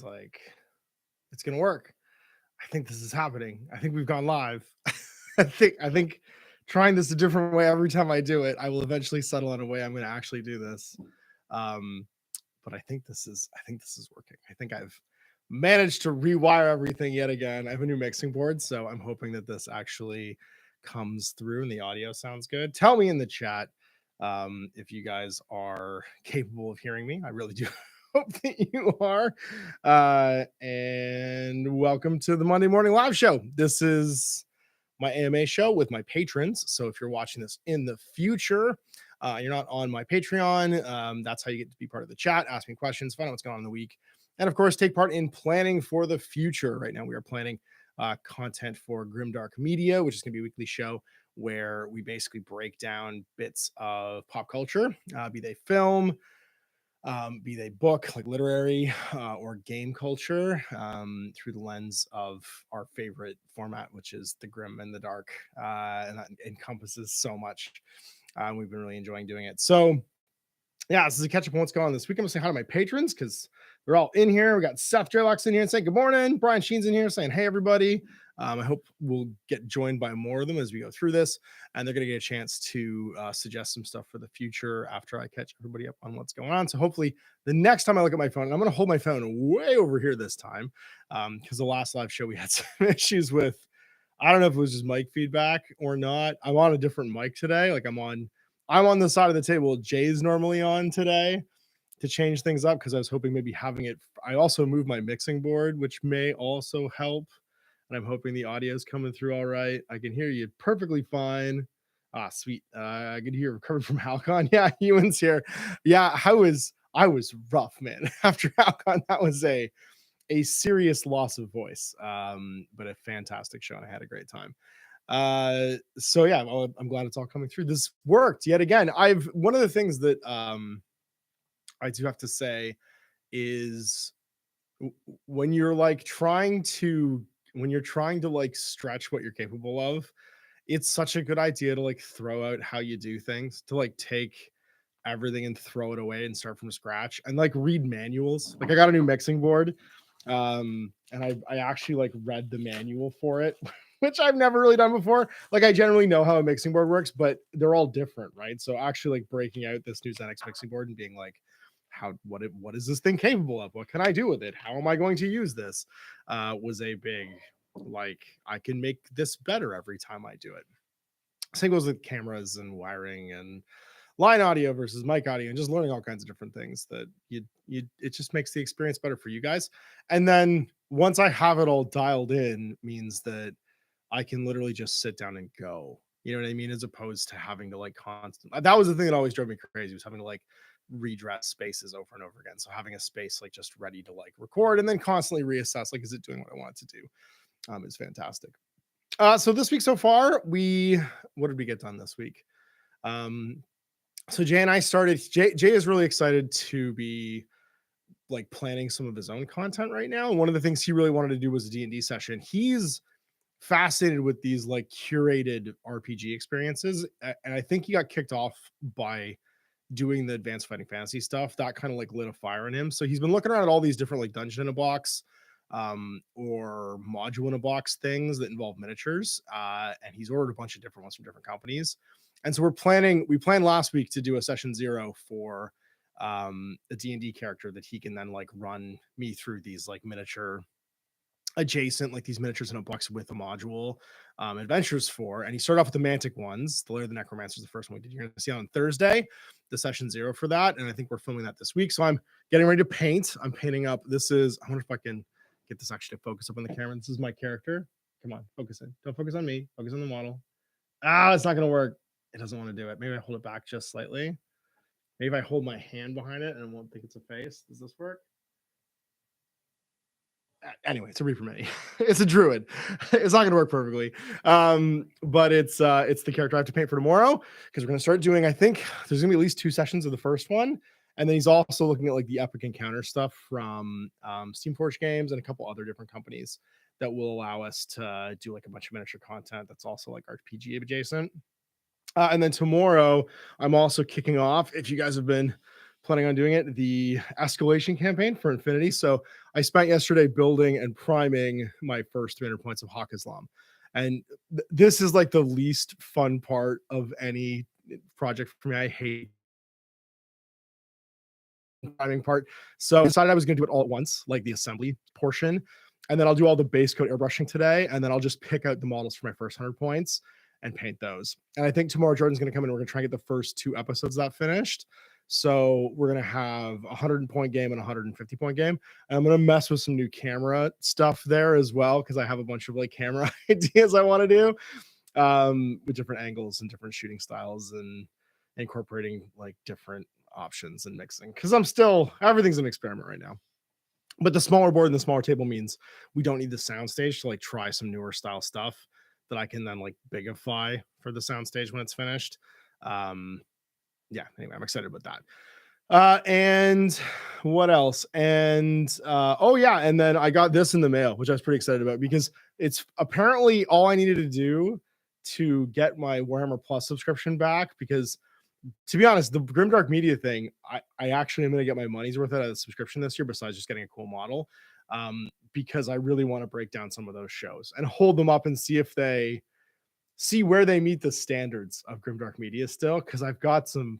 was like, it's gonna work. I think this is happening. I think we've gone live. I think trying this a different way every time I do it, I will eventually settle on a way I'm going to actually do this. Um, but I think this is working. I think I've managed to rewire everything yet again. I have a new mixing board, so I'm hoping that this actually comes through and the audio sounds good. Tell me in the chat if you guys are capable of hearing me. I really do hope that you are. And welcome to the Monday Morning Live Show. This is my AMA show with my patrons. So if you're watching this in the future, you're not on my Patreon. That's how you get to be part of the chat, ask me questions, find out what's going on in the week, and of course, take part in planning for the future. Right now, we are planning content for Grimdark Media, which is going to be a weekly show where we basically break down bits of pop culture, be they film, be they book, like literary, or game culture, through the lens of our favorite format, which is the grim and the dark. And that encompasses so much. We've been really enjoying doing it. So, yeah, this is a catch up on what's going on this week. I'm going to say hi to my patrons because they're all in here. We got Seth Jerlocks in here saying good morning. Brian Sheen's in here saying, hey, everybody. I hope we'll get joined by more of them as we go through this, and they're going to get a chance to suggest some stuff for the future after I catch everybody up on what's going on. So hopefully the next time I look at my phone, and I'm going to hold my phone way over here this time because the last live show we had some issues with, I don't know if it was just mic feedback or not. I'm on a different mic today. Like I'm on the side of the table Jay's normally on today to change things up because I was hoping maybe having it. I also moved my mixing board, which may also help. And I'm hoping the audio is coming through all right. I can hear you perfectly fine. Ah, sweet. I can hear recovered from Halcon. Yeah, Ewan's here. Yeah, I was rough, man. After Halcon, that was a serious loss of voice. But a fantastic show, and I had a great time. So yeah, well, I'm glad it's all coming through. This worked yet again. One of the things that I do have to say is when you're trying to like stretch what you're capable of, it's such a good idea to like throw out how you do things, to like take everything and throw it away and start from scratch and like read manuals. Like I got a new mixing board, and I actually like read the manual for it, which I've never really done before. Like I generally know how a mixing board works, but they're all different, right? So actually like breaking out this new Xenix mixing board and being like, what is this thing capable of? What can I do with it? How am I going to use this? Was a big, like, I can make this better every time I do it. Same goes with cameras and wiring and line audio versus mic audio, and just learning all kinds of different things that it just makes the experience better for you guys. And then once I have it all dialed in, means that I can literally just sit down and go. You know what I mean? As opposed to having to like that was the thing that always drove me crazy, was having to like redress spaces over and over again. So having a space like just ready to like record and then constantly reassess, like, is it doing what I want it to do? Is fantastic. So this week so far, what did we get done this week? So Jay and I started. Jay is really excited to be like planning some of his own content right now. And one of the things he really wanted to do was a D&D session. He's fascinated with these like curated RPG experiences, and I think he got kicked off by doing the advanced fighting fantasy stuff. That kind of like lit a fire in him. So he's been looking around at all these different like dungeon in a box, or module in a box things that involve miniatures, and he's ordered a bunch of different ones from different companies. And so we planned last week to do a session 0 for a D&D character that he can then like run me through these like miniature adjacent, like these miniatures in a box with a module adventures for. And he started off with the Mantic ones. The Lair of the Necromancer is the first one we did. You're going to see on Thursday the session 0 for that, and I think we're filming that this week. So I'm getting ready to paint. I'm painting up. I wonder if I can get this actually to focus up on the camera. This is my character. Come on, focus in. Don't focus on me. Focus on the model. It's not going to work. It doesn't want to do it. Maybe I hold it back just slightly. Maybe I hold my hand behind it and it won't think it's a face. Does this work? Anyway, it's a reaper mini. It's a druid. It's not going to work perfectly, but it's the character I have to paint for tomorrow, because we're going to start doing, I think there's going to be at least 2 sessions of the first one, and then he's also looking at like the epic encounter stuff from Steamforge Games and a couple other different companies that will allow us to do like a bunch of miniature content that's also like RPG adjacent. And then tomorrow I'm also kicking off, if you guys have been planning on doing it, the escalation campaign for Infinity. So I spent yesterday building and priming my first 300 points of Hawk Islam. And this is like the least fun part of any project for me. I hate priming part. So I decided I was going to do it all at once, like the assembly portion. And then I'll do all the base coat airbrushing today. And then I'll just pick out the models for my first 100 points and paint those. And I think tomorrow Jordan's going to come in and we're going to try and get the first 2 episodes of that finished. So we're going to have a 100-point game and a 150-point game. And I'm going to mess with some new camera stuff there as well, because I have a bunch of like camera ideas I want to do with different angles and different shooting styles and incorporating like different options and mixing, because everything's an experiment right now. But the smaller board and the smaller table means we don't need the soundstage to like try some newer style stuff that I can then like bigify for the soundstage when it's finished. Yeah, anyway, I'm excited about that. And what else? And oh yeah, and then I got this in the mail, which I was pretty excited about, because it's apparently all I needed to do to get my Warhammer Plus subscription back, because to be honest, the Grimdark Media thing, I actually am going to get my money's worth out of the subscription this year, besides just getting a cool model, because I really want to break down some of those shows and hold them up and see where they meet the standards of Grimdark Media still, because I got some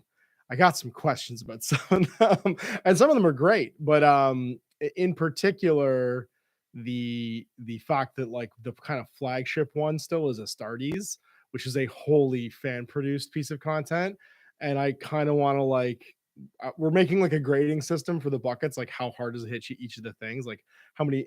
questions about some of them, and some of them are great, but in particular, the fact that like the kind of flagship one still is Astartes, which is a wholly fan produced piece of content. And I kind of want to like we're making like a grading system for the buckets, like how hard does it hit each of the things, like how many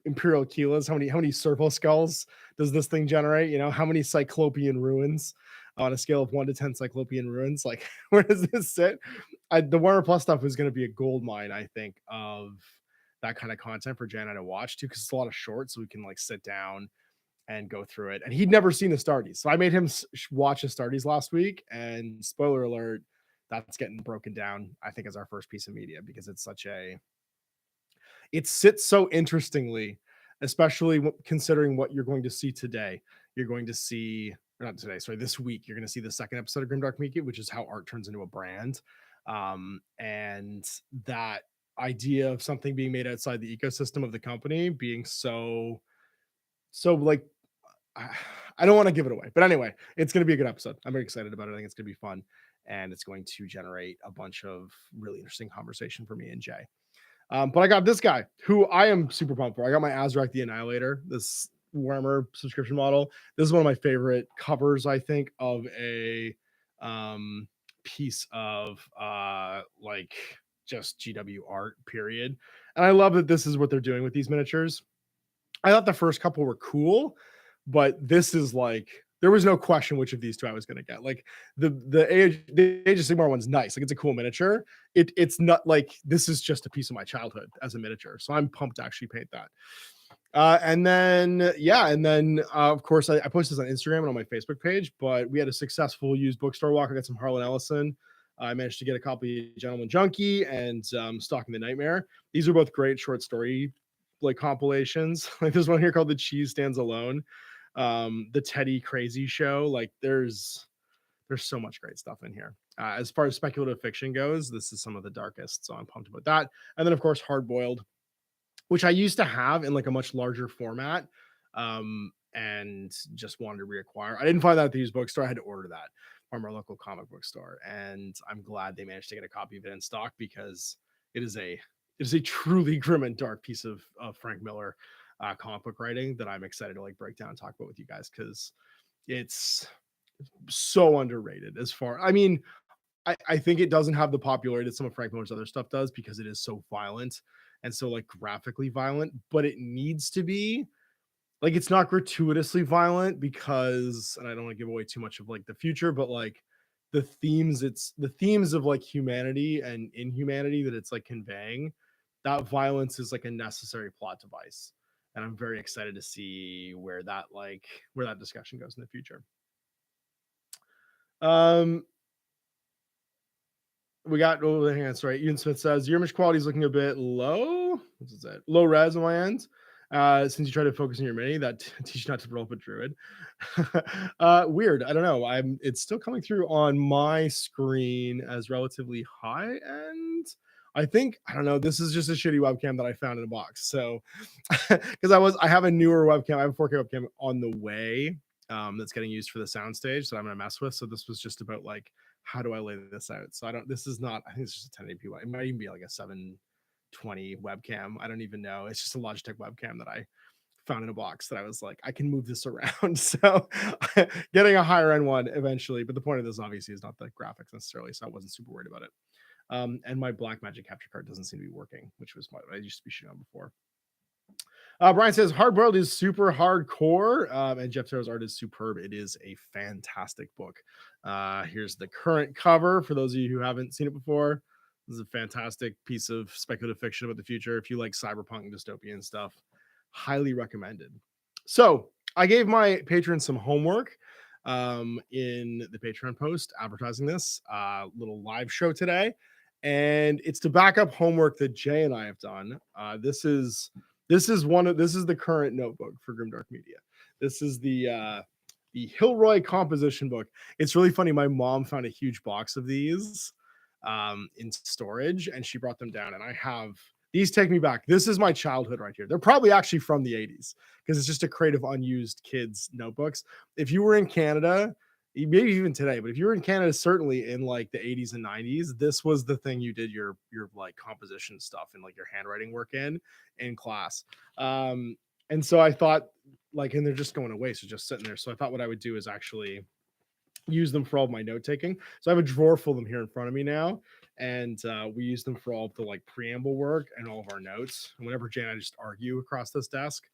Imperial Keelas, how many Serpo skulls does this thing generate, how many Cyclopean ruins on a scale of 1 to 10 Cyclopean ruins, like where does this sit? The Warhammer Plus stuff is going to be a gold mine, I think, of that kind of content for Jan and I to watch too, because it's a lot of shorts, so we can like sit down and go through it. And he'd never seen Astartes, so I made him watch Astartes last week. And spoiler alert, that's getting broken down, I think, as our first piece of media, because it sits so interestingly, especially considering what you're going to see today. You're going to see, or not today, sorry, this week, you're going to see the second episode of Grimdark Media, which is how art turns into a brand. And that idea of something being made outside the ecosystem of the company being so like, I don't want to give it away, but anyway, it's going to be a good episode. I'm very excited about it. I think it's going to be fun, and it's going to generate a bunch of really interesting conversation for me and Jay. But I got this guy who I am super pumped for. I got my Azrak the Annihilator, this Warhammer subscription model. This is one of my favorite covers, I think, of a piece of like just GW art, period. And I love that this is what they're doing with these miniatures. I thought the first couple were cool, but this is like, there was no question which of these two I was going to get. Like the Age of Sigmar one's nice. Like it's a cool miniature. It's not like, this is just a piece of my childhood as a miniature. So I'm pumped to actually paint that. And then of course I posted this on Instagram and on my Facebook page, but we had a successful used bookstore walk. I got some Harlan Ellison. I managed to get a copy of Gentleman Junkie and Stalking the Nightmare. These are both great short story like compilations. Like there's one here called The Cheese Stands Alone, the Teddy Crazy Show. Like there's so much great stuff in here. As far as speculative fiction goes, this is some of the darkest, so I'm pumped about that. And then of course Hard Boiled, which I used to have in like a much larger format, and just wanted to reacquire. I didn't find that at the used bookstore. I had to order that from our local comic book store, and I'm glad they managed to get a copy of it in stock, because it is a truly grim and dark piece of Frank Miller comic book writing that I'm excited to like break down and talk about with you guys, because it's so underrated. I think it doesn't have the popularity that some of Frank Miller's other stuff does, because it is so violent and so like graphically violent, but it needs to be like, it's not gratuitously violent, because, and I don't want to give away too much of like the future, but like the themes of like humanity and inhumanity that it's like conveying, that violence is like a necessary plot device. And I'm very excited to see where that discussion goes in the future. We got, hang on, sorry. Ian Smith says your image quality is looking a bit low. What's that? Low res on my end. Since you try to focus on your mini, that teach you not to roll up a druid. Weird. I don't know. It's still coming through on my screen as relatively high end. I think, I don't know. This is just a shitty webcam that I found in a box. So, because I have a newer webcam, I have a 4K webcam on the way, that's getting used for the soundstage that I'm gonna mess with. So this was just about like, how do I lay this out? So this is not, I think it's just a 1080p. It might even be like a 720 webcam. I don't even know. It's just a Logitech webcam that I found in a box that I was like, I can move this around. So getting a higher end one eventually. But the point of this obviously is not the graphics necessarily. So I wasn't super worried about it. And my Black Magic capture card doesn't seem to be working, which was what I used to be shooting on before. Brian says Hardboiled is super hardcore, and Jeff Taylor's art is superb. It is a fantastic book. Here's the current cover for those of you who haven't seen it before. This is a fantastic piece of speculative fiction about the future. If you like cyberpunk and dystopian stuff, highly recommended. So I gave my patrons some homework in the Patreon post advertising this little live show today, and it's to back up homework that Jay and I have done. This is the current notebook for Grimdark Media. This is the Hilroy composition book. It's really funny. My mom found a huge box of these in storage, and she brought them down, and I have these. Take me back. This is my childhood right here. They're probably actually from the 80s because it's just a crate of unused kids notebooks. If you were in Canada, maybe even today, but if you were in Canada, certainly in like the 80s and 90s, this was the thing you did your like composition stuff and like your handwriting work in class. And so I thought, like, and they're just going away, so just sitting there. So I thought what I would do is actually use them for all of my note taking. So I have a drawer full of them here in front of me now, and we use them for all of the like preamble work and all of our notes. And whenever Jay and I just argue across this desk,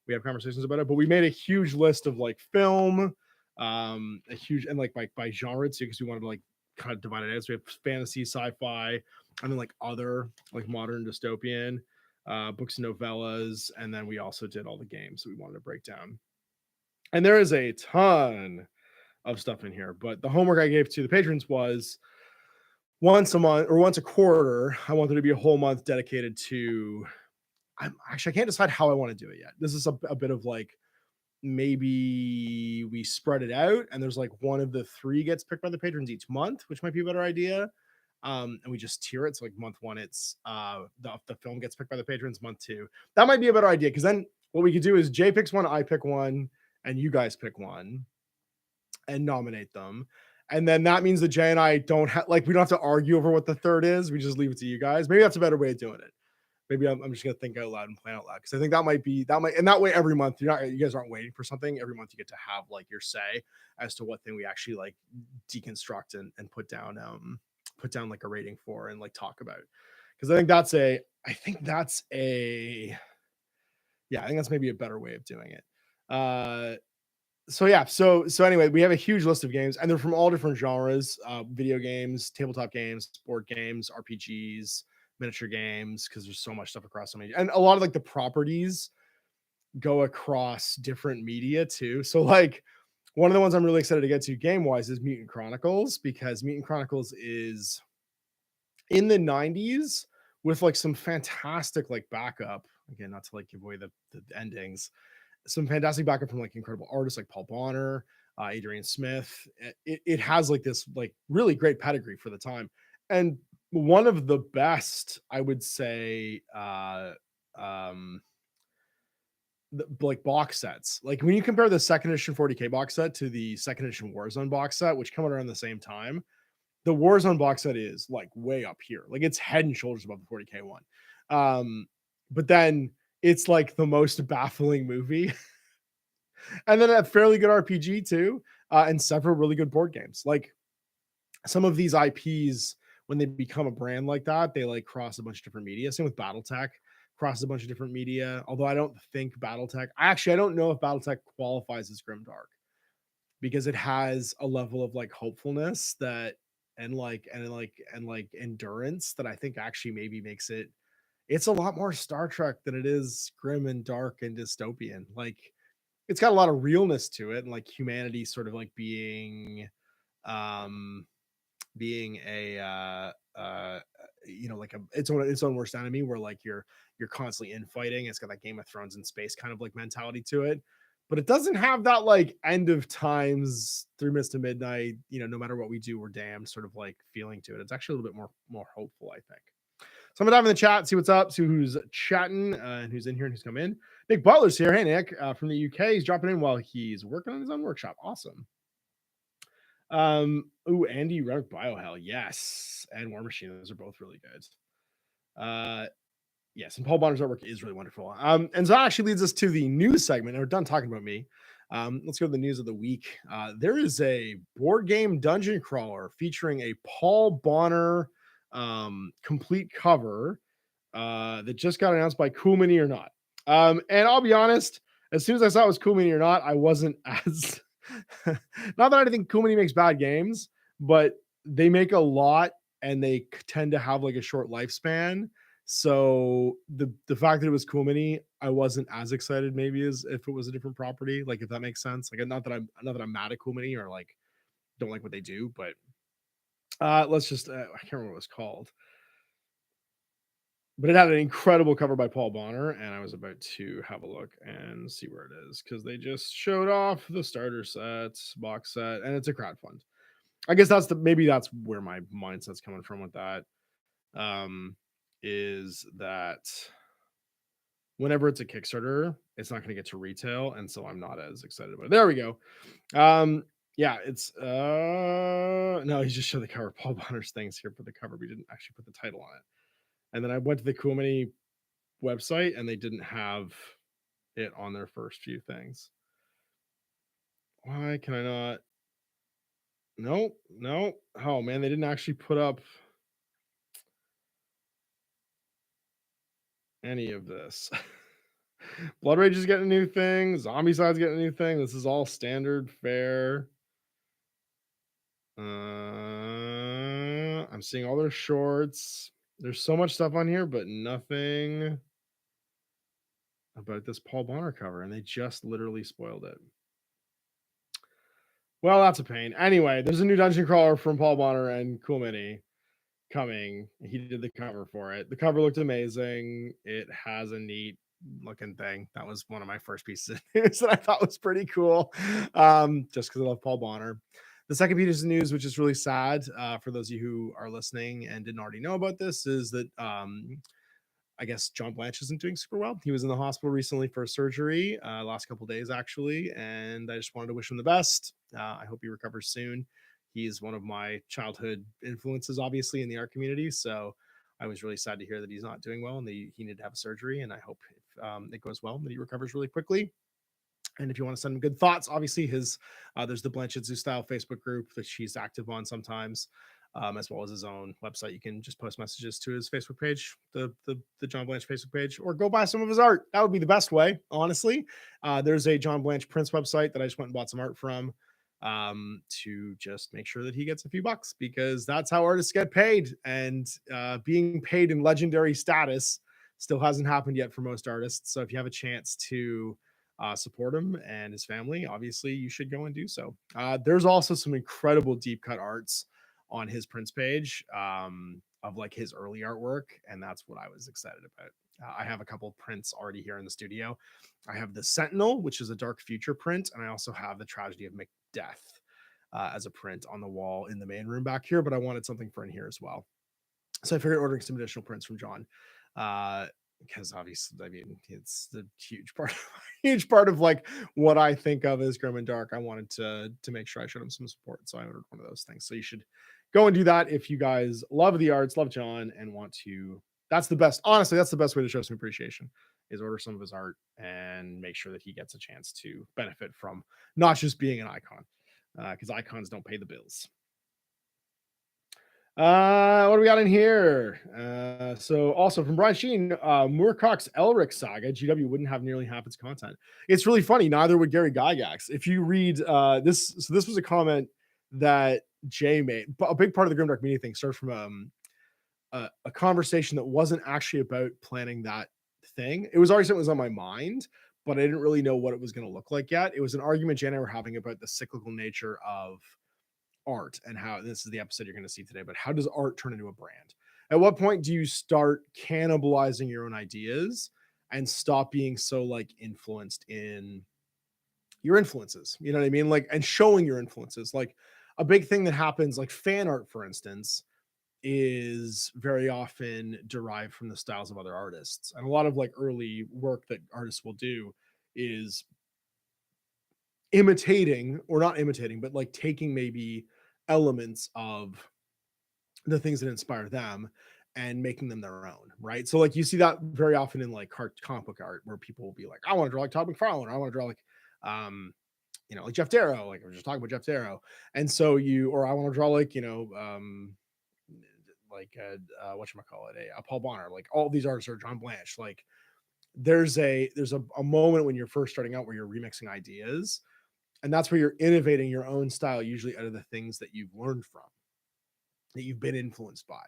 we have conversations about it. But we made a huge list of like film, a huge, and like by genre too, because we wanted to like kind of divide it out. So we have fantasy, sci-fi, and then like other like modern dystopian books and novellas, and then we also did all the games that we wanted to break down. And there is a ton of stuff in here, but the homework I gave to the patrons was once a month or once a quarter. I want there to be a whole month dedicated to. I can't decide how I want to do it yet. This is a bit of like, maybe we spread it out and there's like one of the three gets picked by the patrons each month, which might be a better idea. And we just tier it. So like month one, it's the film gets picked by the patrons. Month two, that might be a better idea, because then what we could do is Jay picks one, I pick one, and you guys pick one and nominate them. And then that means that Jay and I don't have, like, we don't have to argue over what the third is. We just leave it to you guys. Maybe that's a better way of doing it. Maybe I'm just gonna think out loud and plan out loud, because I think that might, and that way every month you guys aren't waiting for something. Every month you get to have like your say as to what thing we actually like deconstruct and put down like a rating for and like talk about. Because I think that's maybe a better way of doing it. So yeah, so anyway, we have a huge list of games, and they're from all different genres: video games, tabletop games, board games, RPGs, miniature games, because there's so much stuff across so many, and a lot of like the properties go across different media too. So like one of the ones I'm really excited to get to game wise is Mutant Chronicles, because Mutant Chronicles is in the 90s with like some fantastic like backup. Again, not to like give away the endings, some fantastic backup from like incredible artists like Paul Bonner, Adrian Smith. It has like this like really great pedigree for the time, and one of the best, I would say, like box sets. Like when you compare the second edition 40K box set to the second edition Warzone box set, which come out around the same time, the Warzone box set is like way up here. Like it's head and shoulders above the 40K one. But then it's like the most baffling movie. And then a fairly good RPG too, and several really good board games. Like some of these IPs, when they become a brand like that, they like cross a bunch of different media. Same with BattleTech, crosses a bunch of different media. Although I don't think BattleTech, I don't know if BattleTech qualifies as grimdark, because it has a level of like hopefulness that and endurance that I think actually maybe makes it. It's a lot more Star Trek than it is grim and dark and dystopian. Like it's got a lot of realness to it, and like humanity sort of like being a like its own worst enemy, where like you're constantly infighting. It's got that Game of Thrones in space kind of like mentality to it, but it doesn't have that like end of times, 3 minutes to midnight, no matter what we do, we're damned sort of like feeling to it. It's actually a little bit more hopeful, I think. So I'm gonna dive in the chat, see what's up, see who's chatting and who's in here and who's come in. Nick Butler's here. Hey Nick, from the UK. He's dropping in while he's working on his own workshop. Awesome. Andy Reddick Biohell, yes, and War Machine. Those are both really good. Yes, and Paul Bonner's artwork is really wonderful. And so that actually leads us to the news segment. And we're done talking about me. Let's go to the news of the week. There is a board game dungeon crawler featuring a Paul Bonner complete cover that just got announced by Cool Mini or Not. And I'll be honest, as soon as I saw it was Cool Mini or Not, I wasn't as not that I think Cool Mini makes bad games, but they make a lot and they tend to have like a short lifespan. So the fact that it was Cool Mini, I wasn't as excited maybe as if it was a different property. Like if that makes sense. Like not that I'm mad at Cool Mini or like don't like what they do, but let's just I can't remember what it was called. But it had an incredible cover by Paul Bonner, and I was about to have a look and see where it is because they just showed off the starter set, box set, and it's a crowdfund. I guess maybe that's where my mindset's coming from with that. Is that whenever it's a Kickstarter, it's not going to get to retail, and so I'm not as excited about it. There we go. Yeah, it's no, he just showed the cover. Paul Bonner's things here for the cover. We didn't actually put the title on it. And then I went to the Cool Mini website and they didn't have it on their first few things. Why can I not? No. Oh man, they didn't actually put up any of this. Blood Rage is getting a new thing. Zombie Side's getting a new thing. This is all standard fare. I'm seeing all their shorts. There's so much stuff on here, but nothing about this Paul Bonner cover, and they just literally spoiled it. Well, that's a pain. Anyway, there's a new dungeon crawler from Paul Bonner and Cool Mini coming. He did the cover for it. The cover looked amazing. It has a neat looking thing. That was one of my first pieces of news that I thought was pretty cool. Just because I love Paul Bonner. The second piece of news, which is really sad for those of you who are listening and didn't already know about this, is that I guess John Blanche isn't doing super well. He was in the hospital recently for surgery, last couple days actually, and I just wanted to wish him the best. I hope he recovers soon. He's one of my childhood influences, obviously, in the art community. So I was really sad to hear that he's not doing well and that he needed to have a surgery. And I hope it goes well, that he recovers really quickly. And if you want to send him good thoughts, obviously there's the Blanchett Zoo Style Facebook group that he's active on sometimes, as well as his own website. You can just post messages to his Facebook page, the John Blanche Facebook page, or go buy some of his art. That would be the best way, honestly. There's a John Blanche Prince website that I just went and bought some art from to just make sure that he gets a few bucks, because that's how artists get paid. And being paid in legendary status still hasn't happened yet for most artists. So if you have a chance to support him and his family, obviously you should go and do so. There's also some incredible deep cut arts on his Prince page of like his early artwork, and that's what I was excited about. I have a couple of prints already here in the studio. I have the Sentinel, which is a Dark Future print, and I also have the Tragedy of Macbeth as a print on the wall in the main room back here, but I wanted something for in here as well. So I figured ordering some additional prints from John. Because obviously, I mean, it's the huge part of like what I think of as grim and dark. I wanted to make sure I showed him some support, so I ordered one of those things. So you should go and do that if you guys love the arts, love John, and want to. That's the best. Honestly, that's the best way to show some appreciation, is order some of his art and make sure that he gets a chance to benefit from not just being an icon, because icons don't pay the bills. What do we got in here? So also from Brian Sheen, Moorcock's Elric saga, GW wouldn't have nearly half its content. It's really funny, neither would Gary Gygax. If you read this, so this was a comment that Jay made. A big part of the Grimdark Media thing started from a conversation that wasn't actually about planning that thing. It was already something that was on my mind, but I didn't really know what it was going to look like yet. It was an argument Jay and I were having about the cyclical nature of art and how this is the episode you're going to see today, but how does art turn into a brand? At what point do you start cannibalizing your own ideas and stop being so like influenced in your influences? You know what I mean? Like, and showing your influences. Like a big thing that happens, like fan art, for instance, is very often derived from the styles of other artists. And a lot of like early work that artists will do is imitating, or not imitating, but like taking maybe elements of the things that inspire them and making them their own, right? So like you see that very often in like comic book art where people will be like, I want to draw like Todd McFarlane, or I want to draw like um like Jeff Darrow, like I was just talking about Jeff Darrow. And so or I want to draw like, like what you call it, a Paul Bonner, like all these artists are John Blanche. Like there's a moment when you're first starting out where you're remixing ideas, and that's where you're innovating your own style, usually out of the things that you've learned from, that you've been influenced by.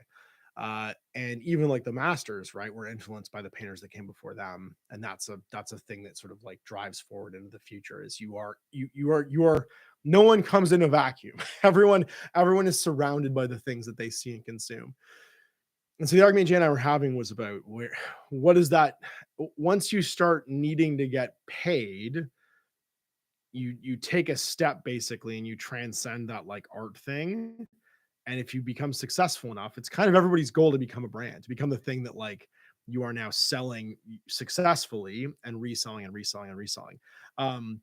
And even like the masters, right, were influenced by the painters that came before them, and that's a thing that sort of like drives forward into the future. Is you are no one comes in a vacuum. Everyone is surrounded by the things that they see and consume. And so the argument Jay and I were having was about what is that, once you start needing to get paid, you take a step basically and you transcend that like art thing. And if you become successful enough, it's kind of everybody's goal to become a brand, to become the thing that like you are now selling successfully and reselling and reselling and reselling. Um,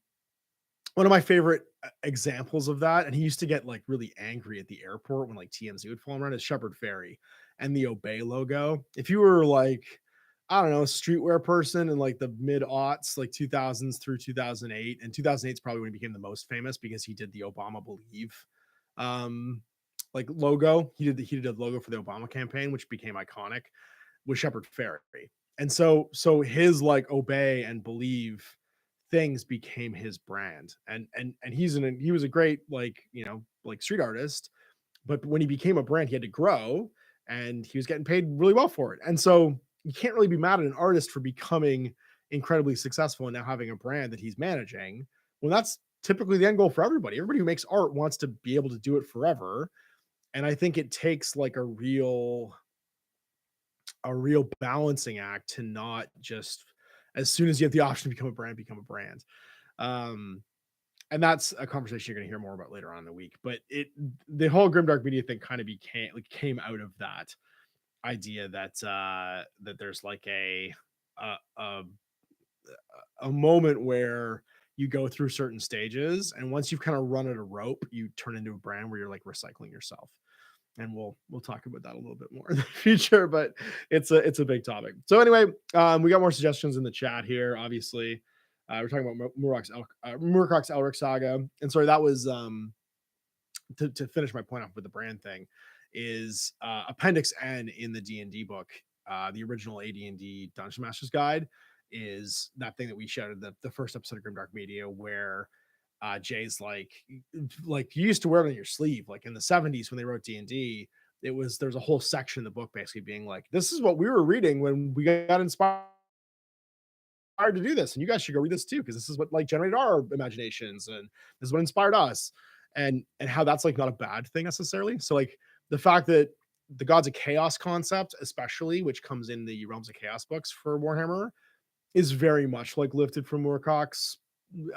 One of my favorite examples of that, and he used to get like really angry at the airport when like TMZ would fall around, is Shepard Fairey and the Obey logo. If you were like, I don't know, a streetwear person in like the mid aughts, like 2000s through 2008, and 2008 is probably when he became the most famous because he did the Obama Believe um like logo. He did a logo for the Obama campaign, which became iconic, with Shepard Fairey. And so his like Obey and Believe things became his brand. And he was a great like, like street artist, but when he became a brand, he had to grow, and he was getting paid really well for it. And so you can't really be mad at an artist for becoming incredibly successful and now having a brand that he's managing. Well, that's typically the end goal for everybody. Everybody who makes art wants to be able to do it forever. And I think it takes like a real balancing act to not just, as soon as you have the option to become a brand. Um, and that's a conversation you're going to hear more about later on in the week. But the whole grimdark media thing kind of came out of that idea that there's like a a, a moment where you go through certain stages, and once you've kind of run at a rope, you turn into a brand where you're like recycling yourself. And we'll talk about that a little bit more in the future, but it's a big topic. So anyway, we got more suggestions in the chat here. Obviously, we're talking about Murkoch's Elric saga, and sorry, that was to finish my point off with the brand thing, is Appendix N in the D&D book, the original AD&D Dungeon Master's Guide, is that thing that we showed the first episode of Grimdark Media, where Jay's like you used to wear it on your sleeve, like in the 70s when they wrote D&D. There's a whole section in the book basically being like, this is what we were reading when we got inspired to do this, and you guys should go read this too, because this is what like generated our imaginations, and this is what inspired us. And how that's like not a bad thing necessarily. So like the fact that the Gods of Chaos concept, especially, which comes in the Realms of Chaos books for Warhammer, is very much like lifted from Moorcock's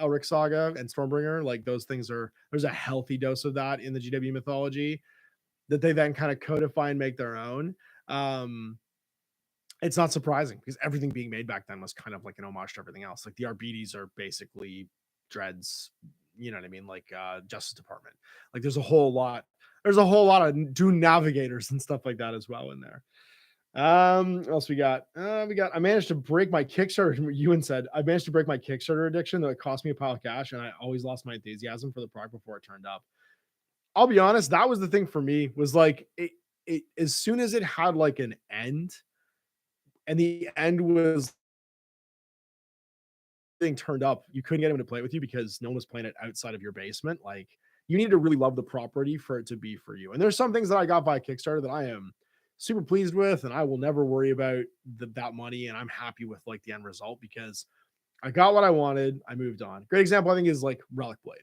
Elric saga and Stormbringer. Like those things there's a healthy dose of that in the GW mythology that they then kind of codify and make their own. Um, it's not surprising, because everything being made back then was kind of like an homage to everything else. Like the Arbites are basically Dread's, you know what I mean? Like Justice Department. Like there's a whole lot of Dune navigators and stuff like that as well in there. What else we got? I managed to break my Kickstarter. Ewan said, I managed to break my Kickstarter addiction, though it cost me a pile of cash, and I always lost my enthusiasm for the product before it turned up. I'll be honest, that was the thing for me, was like it as soon as it had like an end, and the end was thing turned up, you couldn't get him to play it with you because no one was playing it outside of your basement. Like you need to really love the property for it to be for you. And there's some things that I got via Kickstarter that I am super pleased with, and I will never worry about that money. And I'm happy with like the end result, because I got what I wanted. I moved on. Great example, I think, is like Relic Blade.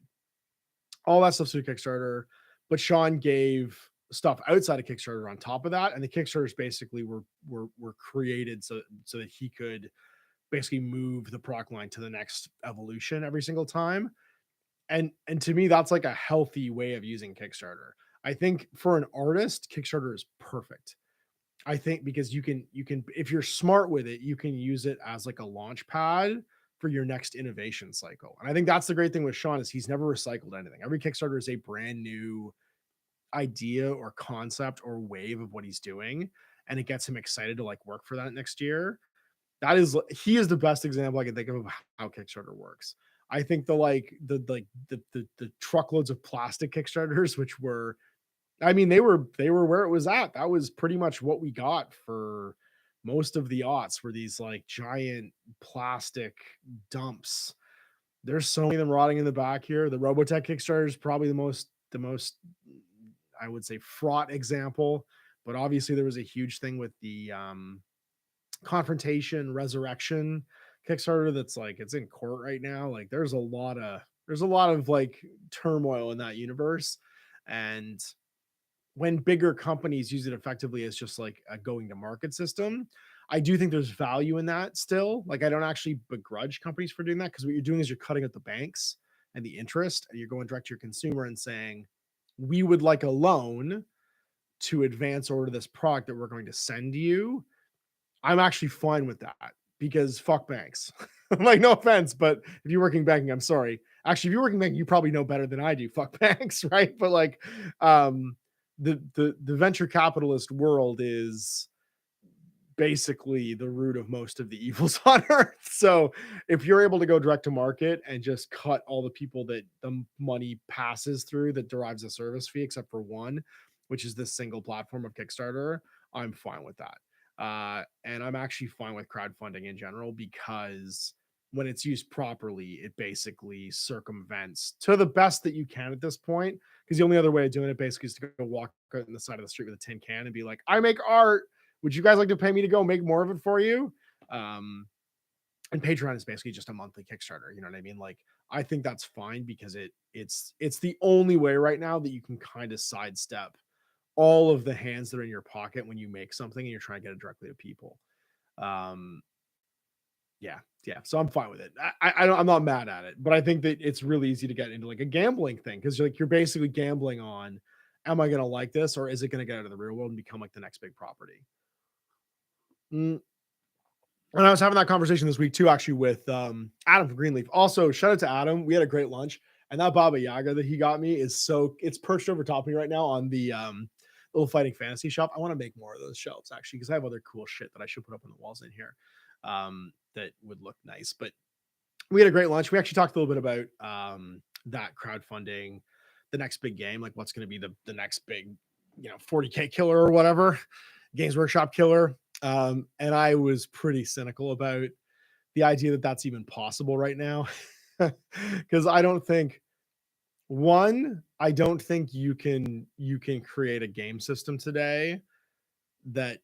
All that stuff's through Kickstarter, but Sean gave stuff outside of Kickstarter on top of that, and the Kickstarters basically were created so that he could basically move the product line to the next evolution every single time. And to me, that's like a healthy way of using Kickstarter. I think for an artist, Kickstarter is perfect. I think because you can if you're smart with it, you can use it as like a launch pad for your next innovation cycle. And I think that's the great thing with Sean is he's never recycled anything. Every Kickstarter is a brand new idea or concept or wave of what he's doing, and it gets him excited to like work for that next year. That is he is the best example I can think of how Kickstarter works. I think the truckloads of plastic Kickstarters, which were, I mean, they were where it was at. That was pretty much what we got for most of the aughts were these like giant plastic dumps. There's so many of them rotting in the back here. The Robotech Kickstarter is probably the most I would say fraught example, but obviously there was a huge thing with the confrontation resurrection Kickstarter that's like it's in court right now. Like there's a lot of like turmoil in that universe. And when bigger companies use it effectively as just like a going to market system, I do think there's value in that still. Like I don't actually begrudge companies for doing that because what you're doing is you're cutting out the banks and the interest and you're going direct to your consumer and saying, we would like a loan to advance order this product that we're going to send you. I'm actually fine with that because fuck banks. Like, no offense, but if you're working banking, I'm sorry. Actually, if you're working banking, you probably know better than I do. Fuck banks, right? But like, the venture capitalist world is basically the root of most of the evils on earth. So if you're able to go direct to market and just cut all the people that the money passes through that derives a service fee, except for one, which is this single platform of Kickstarter, I'm fine with that. And I'm actually fine with crowdfunding in general because when it's used properly, it basically circumvents to the best that you can at this point. Because the only other way of doing it basically is to go walk out on the side of the street with a tin can and be like, I make art. Would you guys like to pay me to go make more of it for you? Um, and Patreon is basically just a monthly Kickstarter. You know what I mean? Like, I think that's fine because it's the only way right now that you can kind of sidestep all of the hands that are in your pocket when you make something and you're trying to get it directly to people. Um, yeah. So I'm fine with it. I'm not mad at it, but I think that it's really easy to get into like a gambling thing because you're basically gambling on, am I going to like this or is it going to get out of the real world and become like the next big property? Mm. And I was having that conversation this week too, actually, with Adam from Greenleaf. Also, shout out to Adam. We had a great lunch, and that Baba Yaga that he got me is it's perched over top of me right now on the little fighting fantasy shop. I want to make more of those shelves actually because I have other cool shit that I should put up on the walls in here that would look nice. But we had a great lunch. We actually talked a little bit about that crowdfunding, the next big game, like what's going to be the next big, 40K killer or whatever, Games Workshop killer. And I was pretty cynical about the idea that that's even possible right now. Because I don't think you can create a game system today that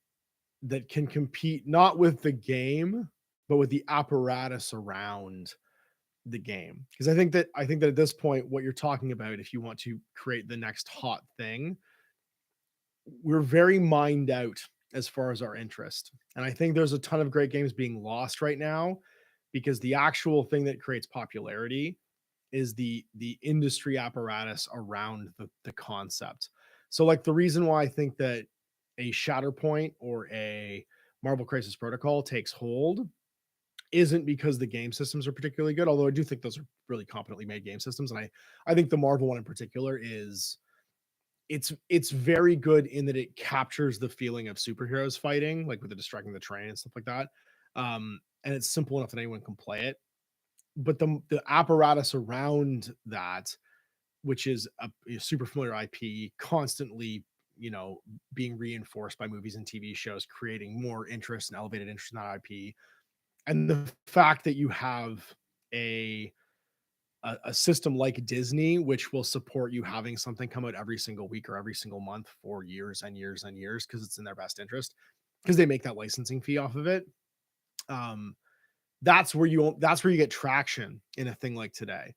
can compete not with the game, but with the apparatus around the game. Because I think that at this point, what you're talking about, if you want to create the next hot thing, we're very mined out as far as our interest. And I think there's a ton of great games being lost right now because the actual thing that creates popularity is the industry apparatus around the concept. So like the reason why I think that a Shatterpoint or a Marvel Crisis Protocol takes hold isn't because the game systems are particularly good, although I do think those are really competently made game systems. And I think the Marvel one in particular is it's very good in that it captures the feeling of superheroes fighting, like with the Destructing the Train and stuff like that. And it's simple enough that anyone can play it. But the apparatus around that, which is a super familiar IP, constantly, being reinforced by movies and TV shows, creating more interest and elevated interest in that IP. And the fact that you have a system like Disney, which will support you having something come out every single week or every single month for years and years and years because it's in their best interest, because they make that licensing fee off of it. That's where you get traction in a thing like today,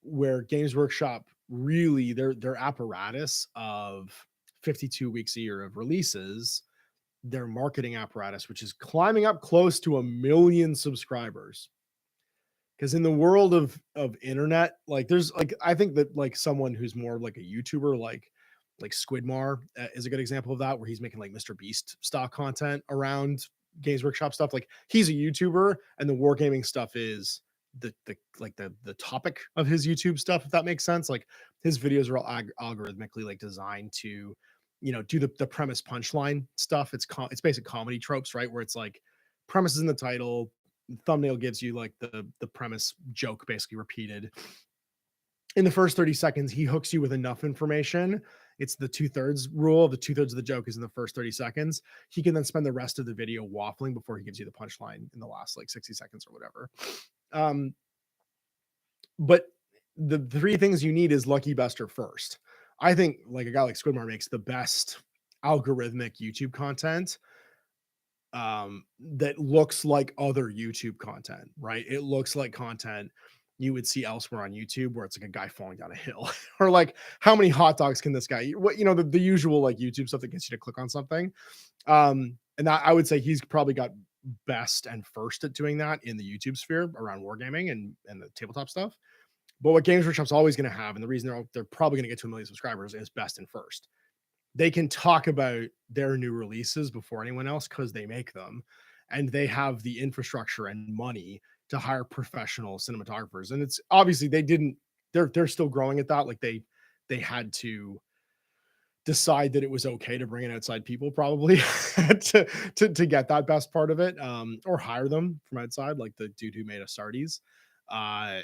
where Games Workshop really their apparatus of 52 weeks a year of releases, their marketing apparatus, which is climbing up close to 1 million subscribers. Because in the world of internet, like there's like I think that like someone who's more like a YouTuber, like Squidmar is a good example of that, where he's making like Mr. Beast stock content around Games Workshop stuff. Like he's a YouTuber, and the wargaming stuff is the topic of his YouTube stuff, if that makes sense. Like his videos are all algorithmically like designed to, do the premise punchline stuff. It's basic comedy tropes, right? Where it's like premises in the title, thumbnail gives you like the premise joke basically repeated. In the first 30 seconds, he hooks you with enough information. It's the 2/3 rule. The 2/3 of the joke is in the first 30 seconds. He can then spend the rest of the video waffling before he gives you the punchline in the last like 60 seconds or whatever. Um, but the three things you need is lucky, best, or first. I think like a guy like Squidmar makes the best algorithmic YouTube content that looks like other YouTube content, right? It looks like content you would see elsewhere on YouTube, where it's like a guy falling down a hill or like how many hot dogs can this guy eat? What, the usual like YouTube stuff that gets you to click on something. And that I would say he's probably got best and first at doing that in the YouTube sphere around wargaming and the tabletop stuff. But what Games Workshop's always going to have, and the reason they're probably going to get to 1 million subscribers, is best and first. They can talk about their new releases before anyone else because they make them, and they have the infrastructure and money to hire professional cinematographers. And it's obviously they're still growing at that. Like they had to decide that it was okay to bring in outside people probably to get that best part of it, or hire them from outside, like the dude who made Astartes. Uh,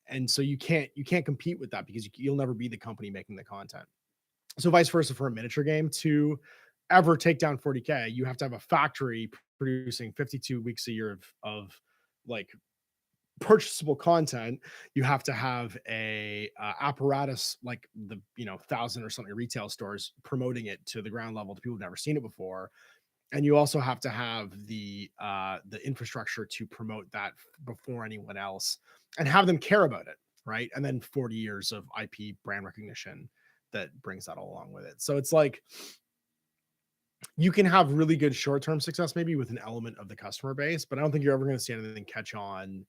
and so you can't compete with that because you'll never be the company making the content. So vice versa for a miniature game, to ever take down 40K, you have to have a factory producing 52 weeks a year of like purchasable content. You have to have a apparatus like the 1,000 or something retail stores promoting it to the ground level to people who've never seen it before. And you also have to have the infrastructure to promote that before anyone else and have them care about it, right? And then 40 years of IP brand recognition that brings that all along with it. So it's like you can have really good short-term success maybe with an element of the customer base, but I don't think you're ever going to see anything catch on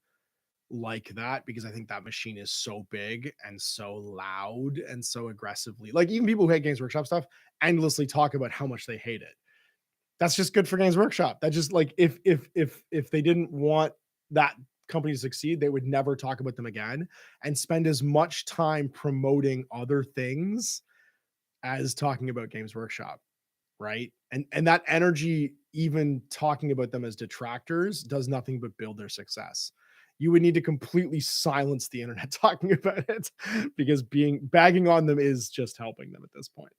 like that, because I think that machine is so big and so loud and so aggressively, like even people who hate Games Workshop stuff endlessly talk about how much they hate it. That's just good for Games Workshop. That just like if they didn't want that company to succeed, they would never talk about them again and spend as much time promoting other things as talking about Games Workshop, right? And that energy, even talking about them as detractors, does nothing but build their success. You would need to completely silence the internet talking about it, because bagging on them is just helping them at this point.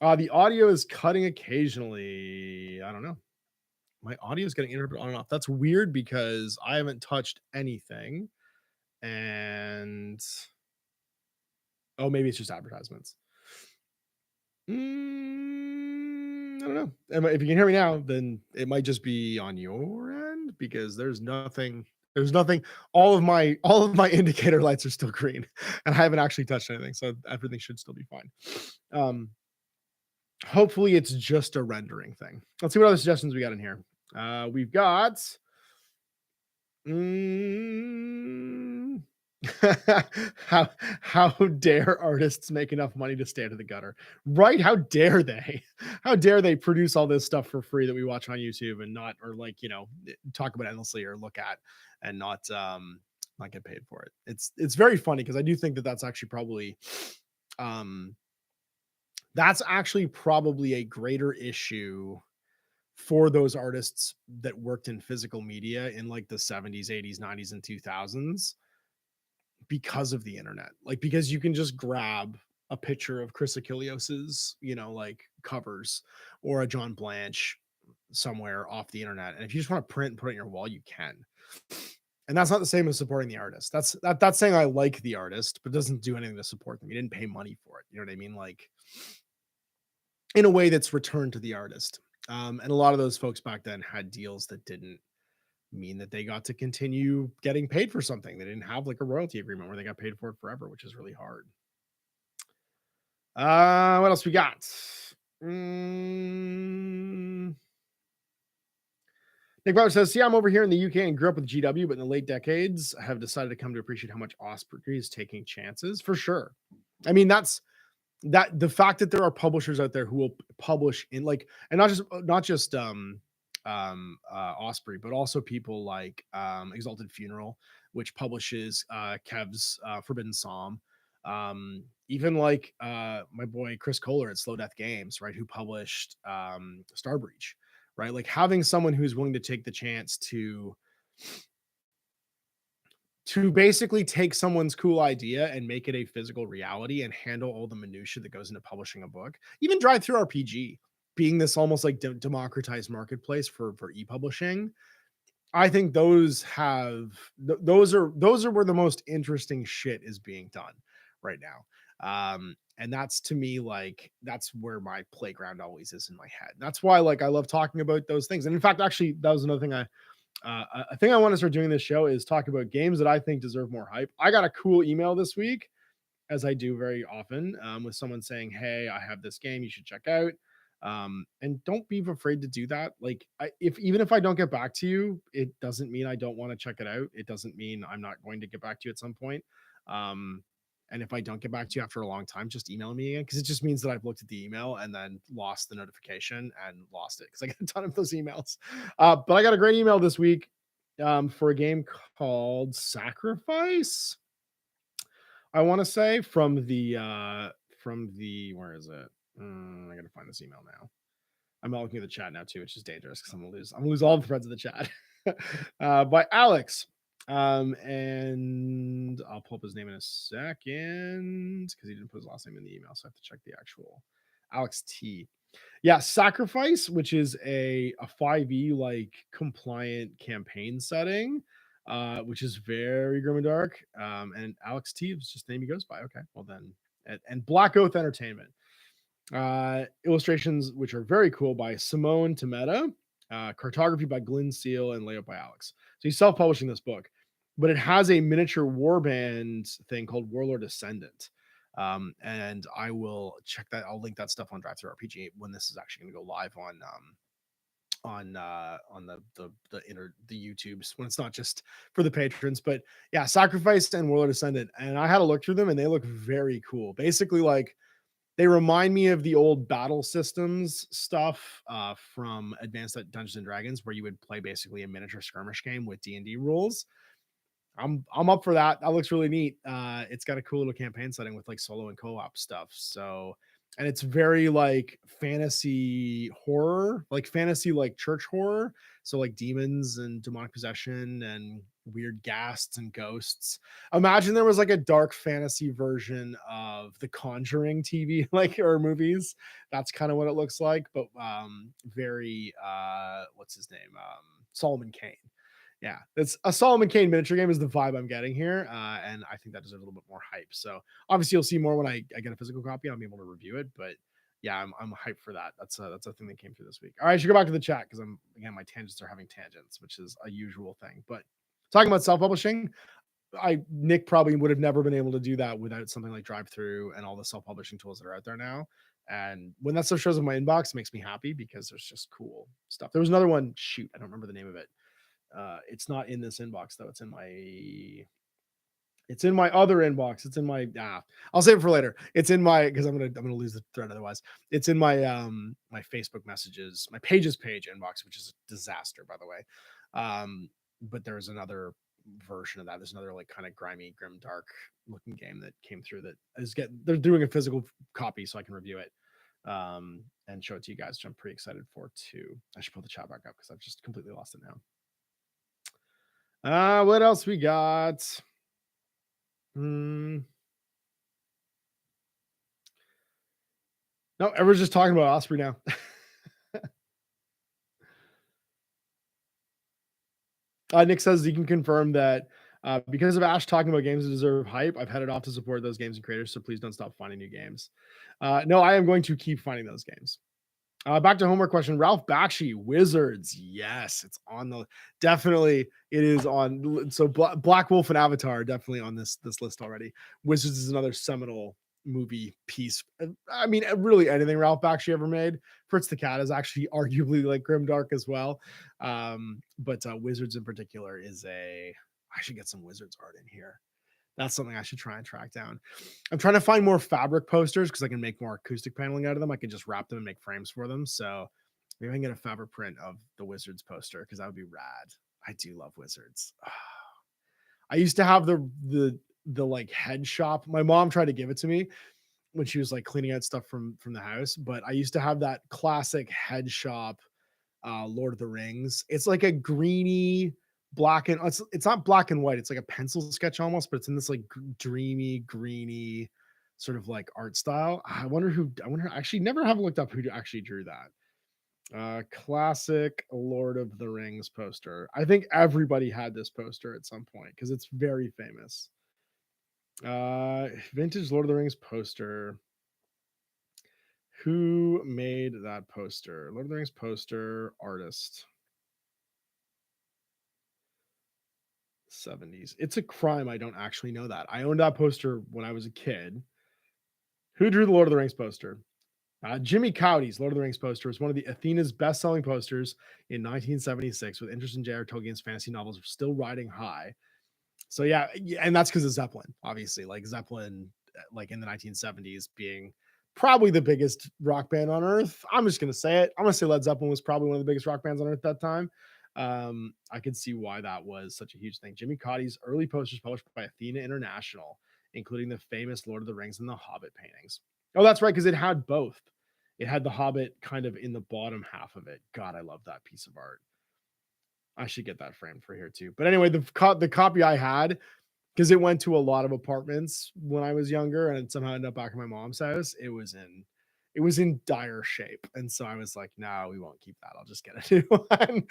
The audio is cutting occasionally. I don't know. My audio is getting interrupted on and off. That's weird because I haven't touched anything. And oh, maybe it's just advertisements. I don't know. If you can hear me now, then it might just be on your end, because there's nothing. There's nothing. All of my indicator lights are still green, and I haven't actually touched anything, so everything should still be fine. Hopefully, it's just a rendering thing. Let's see what other suggestions we got in here. We've got. How dare artists make enough money to stay out of the gutter, right? How dare they? How dare they produce all this stuff for free that we watch on YouTube and not, or like talk about endlessly or look at, and not get paid for it. It's very funny, because I do think that that's actually probably a greater issue for those artists that worked in physical media in like the 70s, 80s, 90s, and 2000s, because of the internet. Like, because you can just grab a picture of Chris Achilleos's, like covers, or a John Blanche somewhere off the internet. And if you just want to print and put it on your wall, you can. And that's not the same as supporting the artist. That's saying I like the artist, but doesn't do anything to support them. You didn't pay money for it. You know what I mean? Like, in a way that's returned to the artist. And a lot of those folks back then had deals that didn't mean that they got to continue getting paid for something. They didn't have like a royalty agreement where they got paid for it forever, which is really hard. What else we got? Nick Bauer says, "See, I'm over here in the UK and grew up with GW, but in the late decades, I have decided to come to appreciate how much Osprey is taking chances for sure. I mean, that's that the fact that there are publishers out there who will publish in like, and not just Osprey, but also people like Exalted Funeral, which publishes Kev's Forbidden Psalm. Even like my boy Chris Kohler at Slow Death Games, right, who published Star Breach, right? Like having someone who's willing to take the chance to basically take someone's cool idea and make it a physical reality and handle all the minutia that goes into publishing a book. Even Drive Through RPG being this almost like democratized marketplace for e-publishing. I think those are where the most interesting shit is being done right now. And that's to me like that's where my playground always is in my head. That's why like I love talking about those things. And in fact, actually, that was another thing I think I want to start doing this show is talk about games that I think deserve more hype. I got a cool email this week, as I do very often, with someone saying, "Hey, I have this game you should check out." And don't be afraid to do that. Like, if even if I don't get back to you, it doesn't mean I don't want to check it out. It doesn't mean I'm not going to get back to you at some point. Um, and if I don't get back to you after a long time, just email me again because it just means that I've looked at the email and then lost the notification and lost it because I got a ton of those emails. But I got a great email this week for a game called Sacrifice. I want to say from the where is it? I gotta find this email now. I'm not looking at the chat now too, which is dangerous because I'm gonna lose all the threads of the chat. By Alex. And I'll pull up his name in a second because he didn't put his last name in the email, so I have to check the actual Alex T. Yeah, Sacrifice, which is a 5e like compliant campaign setting, which is very grim and dark. And Alex T is just the name he goes by. Okay, well then, and Black Oath Entertainment. Illustrations which are very cool by Simone Tometa, cartography by Glenn Seal, and layout by Alex. So he's self-publishing this book, but it has a miniature warband thing called Warlord Ascendant. And I will check that. I'll link that stuff on Drive Through RPG when this is actually going to go live on the YouTubes when it's not just for the patrons. But yeah, Sacrifice and Warlord Ascendant, and I had a look through them and they look very cool. Basically, like they remind me of the old battle systems stuff from Advanced Dungeons and Dragons, where you would play basically a miniature skirmish game with D&D rules. I'm up for that. That looks really neat. It's got a cool little campaign setting with like solo and co-op stuff. So, and it's very like fantasy horror, like fantasy like church horror. So like demons and demonic possession and weird ghasts and ghosts. Imagine there was like a dark fantasy version of the Conjuring TV like or movies. That's kind of what it looks like, but very what's his name? Solomon Kane. Yeah, it's a Solomon Kane miniature game is the vibe I'm getting here, and I think that deserves a little bit more hype. So obviously you'll see more when I get a physical copy. I'll be able to review it, but yeah, I'm hyped for that. That's a thing that came through this week. All right, I should go back to the chat because my tangents are having tangents, which is a usual thing. But talking about self-publishing, Nick probably would have never been able to do that without something like Drive Through and all the self-publishing tools that are out there now. And when that stuff shows up in my inbox, it makes me happy because there's just cool stuff. There was another one. Shoot, I don't remember the name of it. It's not in this inbox though. It's in my other inbox. It's in my I'll save it for later. It's in my because I'm gonna lose the thread otherwise. It's in my my Facebook messages, my pages page inbox, which is a disaster by the way. But there's another version of that. There's another like kind of grimy, grim, dark looking game that came through that they're doing a physical copy so I can review it and show it to you guys, which I'm pretty excited for too. I should put the chat back up because I've just completely lost it now. What else we got? No, everyone's just talking about Osprey now. Nick says he can confirm that because of Ash talking about games that deserve hype, I've headed off to support those games and creators, so please don't stop finding new games. No, I am going to keep finding those games. Back to homework question. Ralph Bakshi, Wizards. Yes, it's on the definitely. It is on. So Black Wolf and Avatar are definitely on this list already. Wizards is another seminal movie piece. I mean, really anything Ralph Bakshi ever made. Fritz the Cat is actually arguably like grimdark as well. But Wizards in particular is a. I should get some Wizards art in here. That's something I should try and track down. I'm trying to find more fabric posters because I can make more acoustic paneling out of them. I can just wrap them and make frames for them. So maybe I can get a fabric print of the Wizards poster because that would be rad. I do love Wizards. I used to have the like head shop. My mom tried to give it to me when she was like cleaning out stuff from the house, but I used to have that classic head shop Lord of the Rings. It's like a greeny black and it's not black and white. It's like a pencil sketch almost, but it's in this like dreamy, greeny sort of like art style. I wonder, actually never have looked up who actually drew that. Classic Lord of the Rings poster. I think everybody had this poster at some point because it's very famous. Vintage Lord of the Rings poster. Who made that poster? Lord of the Rings poster artist. 70s. It's a crime I don't actually know that. I owned that poster when I was a kid. Who drew the Lord of the Rings poster? Jimmy Cowdy's Lord of the Rings poster was one of the Athena's best-selling posters in 1976, with interest in J.R. Tolkien's fantasy novels still riding high. So yeah, and that's because of Zeppelin, obviously. Like Zeppelin, like in the 1970s, being probably the biggest rock band on earth. I'm just gonna say it. I'm gonna say Led Zeppelin was probably one of the biggest rock bands on earth at that time. I could see why that was such a huge thing. Jimmy Cauty's early posters published by Athena International, including the famous Lord of the Rings and the Hobbit paintings. Oh, that's right, because it had both. It had the Hobbit kind of in the bottom half of it. God, I love that piece of art. I should get that framed for here too. But anyway, the copy I had, because it went to a lot of apartments when I was younger, and it somehow ended up back in my mom's house. It was in dire shape, and so I was like, "No, we won't keep that. I'll just get a new one."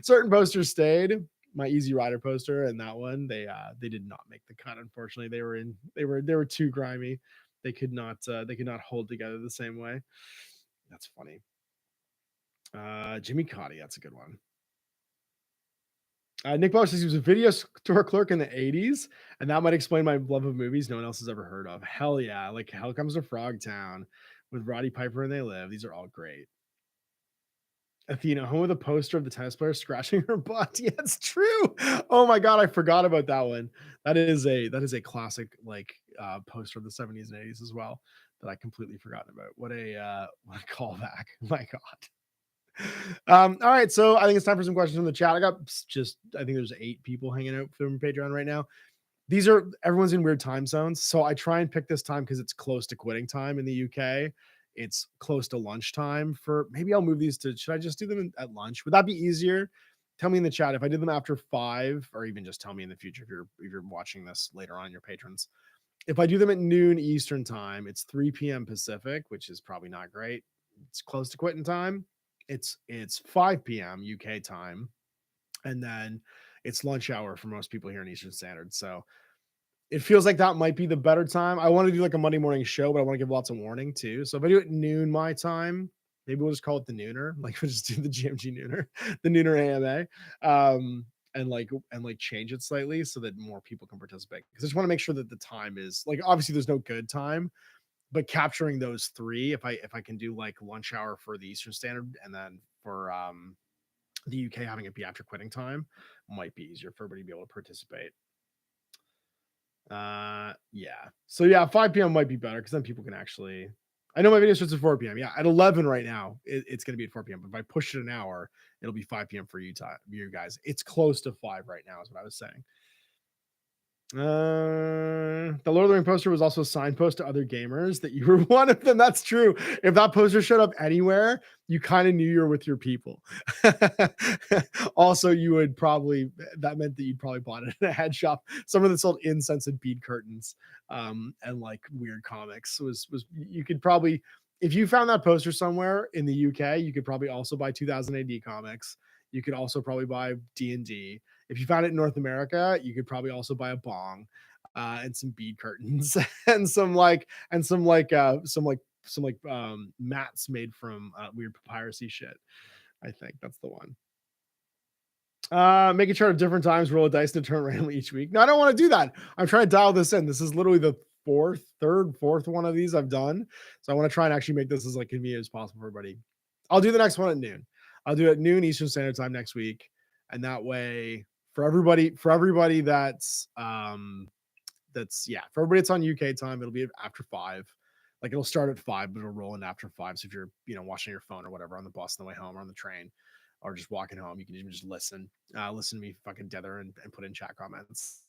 Certain posters stayed. My Easy Rider poster and that one, they did not make the cut. Unfortunately, they were too grimy. They could not hold together the same way. That's funny. Jimmy Cotty, that's a good one. Nick Bauer says he was a video store clerk in the 80s, and that might explain my love of movies no one else has ever heard of. Hell yeah. Like Hell Comes to Frogtown with Roddy Piper and They Live. These are all great. Athena, home with a poster of the tennis player scratching her butt. Yeah, it's true. Oh my god, I forgot about that one. That is a classic like poster of the 70s and 80s as well that I completely forgotten about. What a callback. My god. All right, so I think it's time for some questions from the chat. I think there's 8 people hanging out from Patreon right now. Everyone's in weird time zones, so I try and pick this time because it's close to quitting time in the UK. It's close to lunchtime. For maybe I'll move these to. Should I just do them at lunch? Would that be easier? Tell me in the chat if I did them after 5, or even just tell me in the future if you're watching this later on, your patrons. If I do them at noon Eastern time, it's 3 p.m. Pacific, which is probably not great. It's close to quitting time. It's 5 p.m. UK time, and then it's lunch hour for most people here in Eastern Standard. So it feels like that might be the better time. I want to do like a Monday morning show, but I want to give lots of warning too. So if I do it noon my time, maybe we'll just call it the nooner. Like we'll just do the GMG nooner, the nooner AMA, and change it slightly so that more people can participate. Because I just want to make sure that the time is like, obviously there's no good time, but capturing those 3, if I can do like lunch hour for the Eastern Standard, and then for the UK having it be after quitting time, might be easier for everybody to be able to participate. Yeah. So yeah, 5 p.m. might be better because then people can actually. I know my video starts at 4 p.m. Yeah, at 11 right now, it's going to be at 4 p.m. But if I push it an hour, it'll be 5 p.m. for you guys. It's close to 5 right now, is what I was saying. The Lord of the Ring poster was also a signpost to other gamers that you were one of them. That's true. If that poster showed up anywhere, you kind of knew you were with your people. Also, that meant that you'd probably bought it in a head shop. Someone that sold incense and bead curtains, and like weird comics was you could probably, if you found that poster somewhere in the UK, you could probably also buy 2000 AD comics. You could also probably buy D&D. If you found it in North America, you could probably also buy a bong, and some bead curtains and some mats made from weird papyrusy shit. I think that's the one. Make a chart of different times, roll a dice and turn randomly each week. No, I don't want to do that. I'm trying to dial this in. This is literally the fourth one of these I've done. So I want to try and actually make this as like convenient as possible for everybody. I'll do the next one at noon. I'll do it at noon Eastern Standard Time next week. And that way for everybody that's for everybody that's on UK time, it'll be after 5. Like it'll start at 5, but it'll roll in after 5. So if you're, watching your phone or whatever on the bus on the way home or on the train, or just walking home, you can even just listen to me fucking tether and put in chat comments.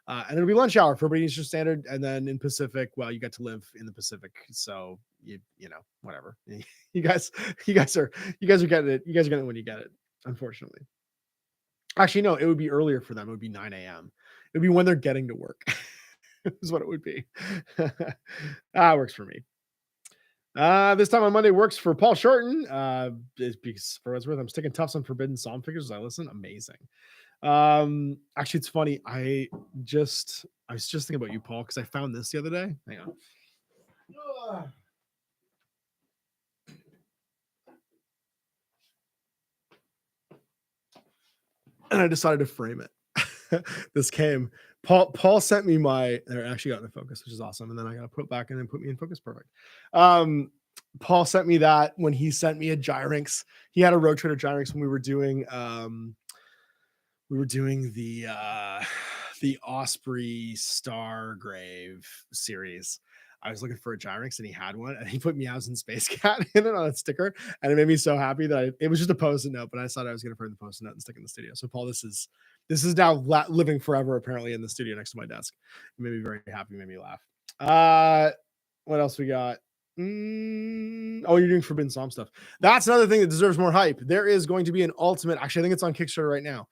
And it'll be lunch hour for everybody Eastern Standard, and then in Pacific, well, you get to live in the Pacific, so you know whatever. you guys are getting it. You guys are getting it when you get it. Unfortunately, actually, no, it would be earlier for them. It would be 9 a.m. It would be when they're getting to work. Is what it would be. Works for me. This time on Monday works for Paul Shorten. Because for what's worth, I'm sticking Tufts on Forbidden Psalm figures as I listen. Amazing. Actually, it's funny. I was just thinking about you, Paul, because I found this the other day. Hang on. And I decided to frame it. This came. Paul sent me I actually got into focus, which is awesome. And then I got to put it back in and put me in focus. Perfect. Paul sent me that when he sent me a Gyrinx. He had a Road Trader Gyrinx when we were doing the Osprey Stargrave series. I was looking for a Gyrinx and he had one, and he put Meows and Space Cat in it on a sticker, and it made me so happy that it was just a post-it note, but I thought I was going to print the post-it note and stick it in the studio. So Paul, this is now living forever apparently in the studio next to my desk. It made me very happy, made me laugh. What else we got? Oh, you're doing Forbidden Psalm stuff. That's another thing that deserves more hype. There is going to be an ultimate. Actually, I think it's on Kickstarter right now.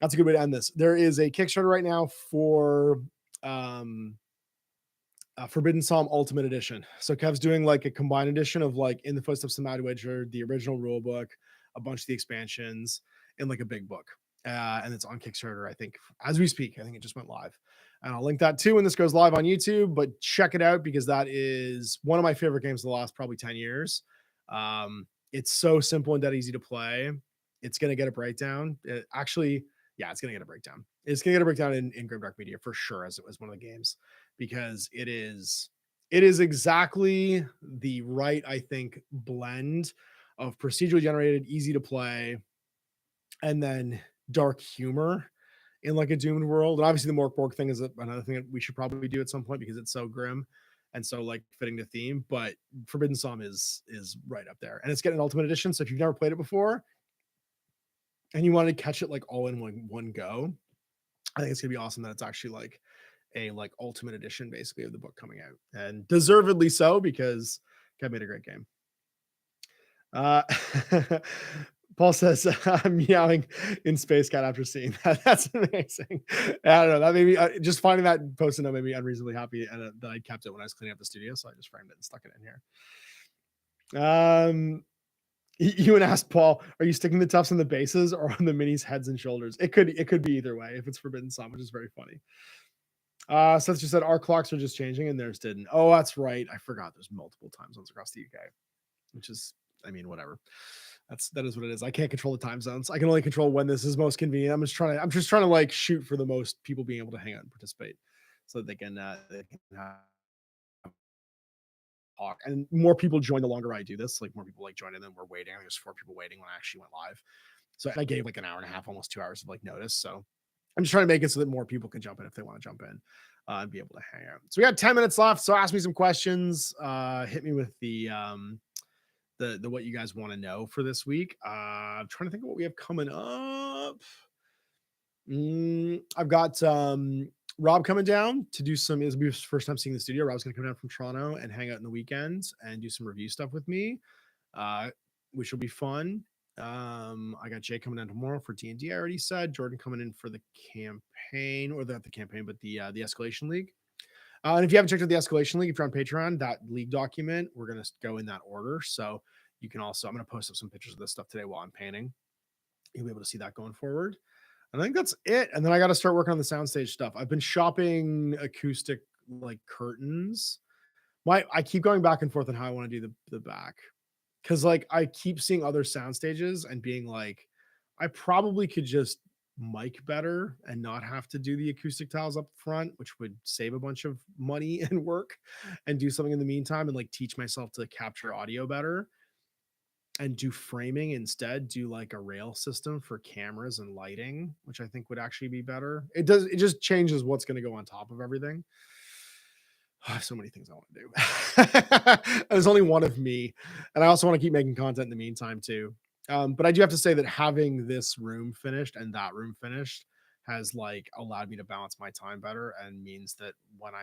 That's a good way to end this. There is a Kickstarter right now for Forbidden Psalm Ultimate Edition. So Kev's doing like a combined edition of like In the Footsteps of Mad Witcher, the original rule book, a bunch of the expansions, and like a big book. And it's on Kickstarter, I think, as we speak. I think it just went live. And I'll link that too when this goes live on YouTube, but check it out because that is one of my favorite games of the last probably 10 years. It's so simple and dead easy to play. It's going to get a breakdown. It's going to get a breakdown. It's going to get a breakdown in Grimdark Media for sure as one of the games, because it is exactly the right, I think, blend of procedurally generated, easy to play, and then dark humor in like a doomed world. And obviously the Morkborg thing is another thing that we should probably do at some point because it's so grim and so like fitting the theme. But Forbidden Psalm is right up there, and it's getting an Ultimate Edition. So if you've never played it before and you want to catch it like all in one go, I think it's gonna be awesome that it's actually like a like Ultimate Edition basically of the book coming out, and deservedly so because Kev made a great game. Paul says, I'm meowing in Space Cat after seeing that. That's amazing. I don't know. That made me just finding that post-it note made me unreasonably happy, and that I kept it when I was cleaning up the studio. So I just framed it and stuck it in here. Ewan asked Paul, are you sticking the Tufts on the bases or on the minis' heads and shoulders? It could be either way if it's Forbidden Psalm, which is very funny. Seth just said our clocks are just changing and theirs didn't. Oh, that's right. I forgot there's multiple time zones across the UK, which is, I mean, whatever. That is what it is. I can't control the time zones. I can only control when this is most convenient. I'm just trying to like shoot for the most people being able to hang out and participate so that they can talk. And more people join the longer I do this. Like more people like join, and then we're waiting. I think there's 4 people waiting when I actually went live. So I gave like an hour and a half, almost 2 hours of like notice. So I'm just trying to make it so that more people can jump in if they want to jump in and be able to hang out. So we got 10 minutes left. So ask me some questions. Hit me with the what you guys want to know for this week. I'm trying to think of what we have coming up. I've got Rob coming down to do some. It'll be his first time seeing the studio. Rob's going to come down from Toronto and hang out in the weekends and do some review stuff with me, which will be fun. I got Jay coming in tomorrow for D&D. I already said Jordan coming in for the campaign, or not the campaign, but the Escalation League. And if you haven't checked out the Escalation League, if you're on Patreon, that league document, we're going to go in that order. So you can also, I'm going to post up some pictures of this stuff today while I'm painting. You'll be able to see that going forward. And I think that's it. And then I got to start working on the soundstage stuff. I've been shopping acoustic like curtains I keep going back and forth on how I want to do the back. Cause like I keep seeing other sound stages and being like, I probably could just mic better and not have to do the acoustic tiles up front, which would save a bunch of money and work and do something in the meantime and like teach myself to capture audio better and do framing instead, do like a rail system for cameras and lighting, which I think would actually be better. It just changes what's going to go on top of everything. I have so many things I want to do. There's only one of me, and I also want to keep making content in the meantime too. But I do have to say that having this room finished and that room finished has like allowed me to balance my time better, and means that when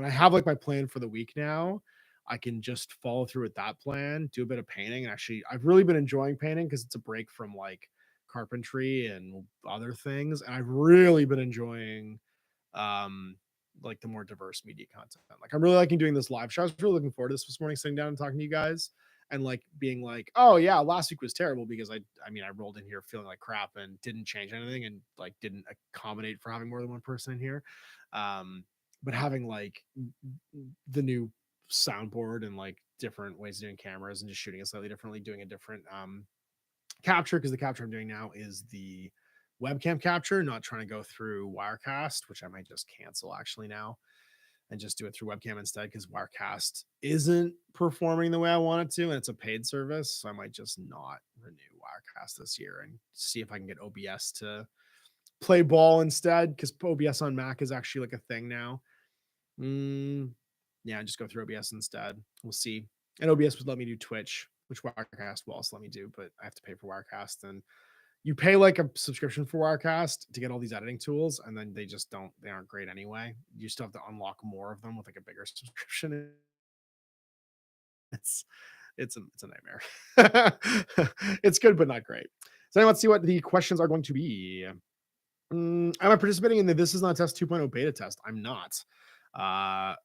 I have like my plan for the week now, I can just follow through with that plan, do a bit of painting, and actually I've really been enjoying painting because it's a break from like carpentry and other things, and I've really been enjoying um like the more diverse media content. Like I'm really liking doing this live show. I was really looking forward to this morning, sitting down and talking to you guys and like being like, oh yeah, last week was terrible because I mean I rolled in here feeling like crap and didn't change anything and like didn't accommodate for having more than one person in here. But having like the new soundboard and like different ways of doing cameras and just shooting it slightly differently, doing a different capture, because the capture I'm doing now is the webcam capture, not trying to go through Wirecast, which I might just cancel actually now and just do it through webcam instead because Wirecast isn't performing the way I want it to, and it's a paid service. So I might just not renew Wirecast this year and see if I can get OBS to play ball instead, because OBS on Mac is actually like a thing now. Yeah, just go through OBS instead. We'll see. And OBS would let me do Twitch, which Wirecast will also let me do, but I have to pay for Wirecast. And you pay like a subscription for Wirecast to get all these editing tools, and then they aren't great anyway. You still have to unlock more of them with like a bigger subscription. It's it's a nightmare. It's good, but not great. So now let's see what the questions are going to be. Am I participating in the This Is Not a Test 2.0 beta test? I'm not. I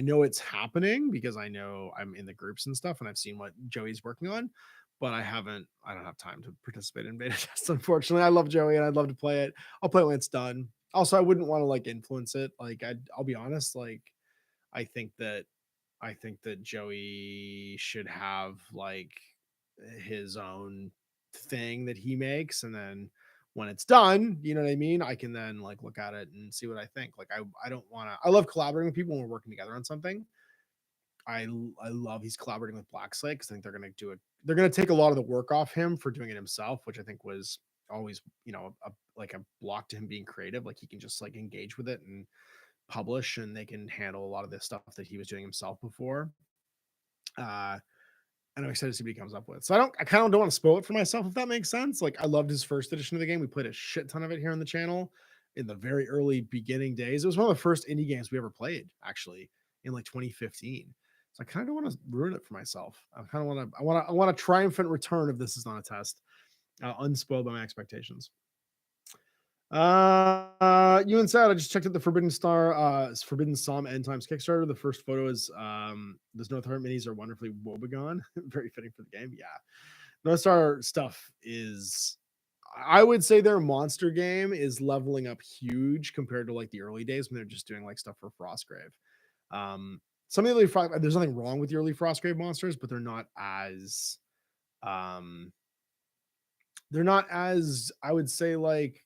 know it's happening because I know I'm in the groups and stuff, and I've seen what Joey's working on, but I don't have time to participate in beta tests, unfortunately. I love Joey and I'd love to play it. I'll play it when it's done. Also, I wouldn't want to like influence it. Like I'll be honest, like I think that I think that Joey should have like his own thing that he makes, and then when it's done, you know what I mean, I can then like look at it and see what I think. Like I don't want to, I love collaborating with people when we're working together on something. I love he's collaborating with Black Slate because I think they're going to do it, they're going to take a lot of the work off him for doing it himself, which I think was always, you know, like a block to him being creative. Like he can just like engage with it and publish, and they can handle a lot of this stuff that he was doing himself before. uh and I'm excited to see what he comes up with. So I kind of don't want to spoil it for myself, if that makes sense. Like I loved his first edition of the game. We played a shit ton of it here on the channel in the very early beginning days. It was one of the first indie games we ever played, actually, in like 2015. So I kind of don't want to ruin it for myself. I want a triumphant return of This Is Not a Test, unspoiled by my expectations. You and Sad, I just checked out the Forbidden Psalm End Times Kickstarter. The first photo is those North Heart minis are wonderfully woebegone. Very fitting for the game. Yeah. North Star stuff is, I would say their monster game is leveling up huge compared to like the early days when they're just doing like stuff for Frostgrave. Some of the early there's nothing wrong with the early Frostgrave monsters, but um they're not as, I would say, like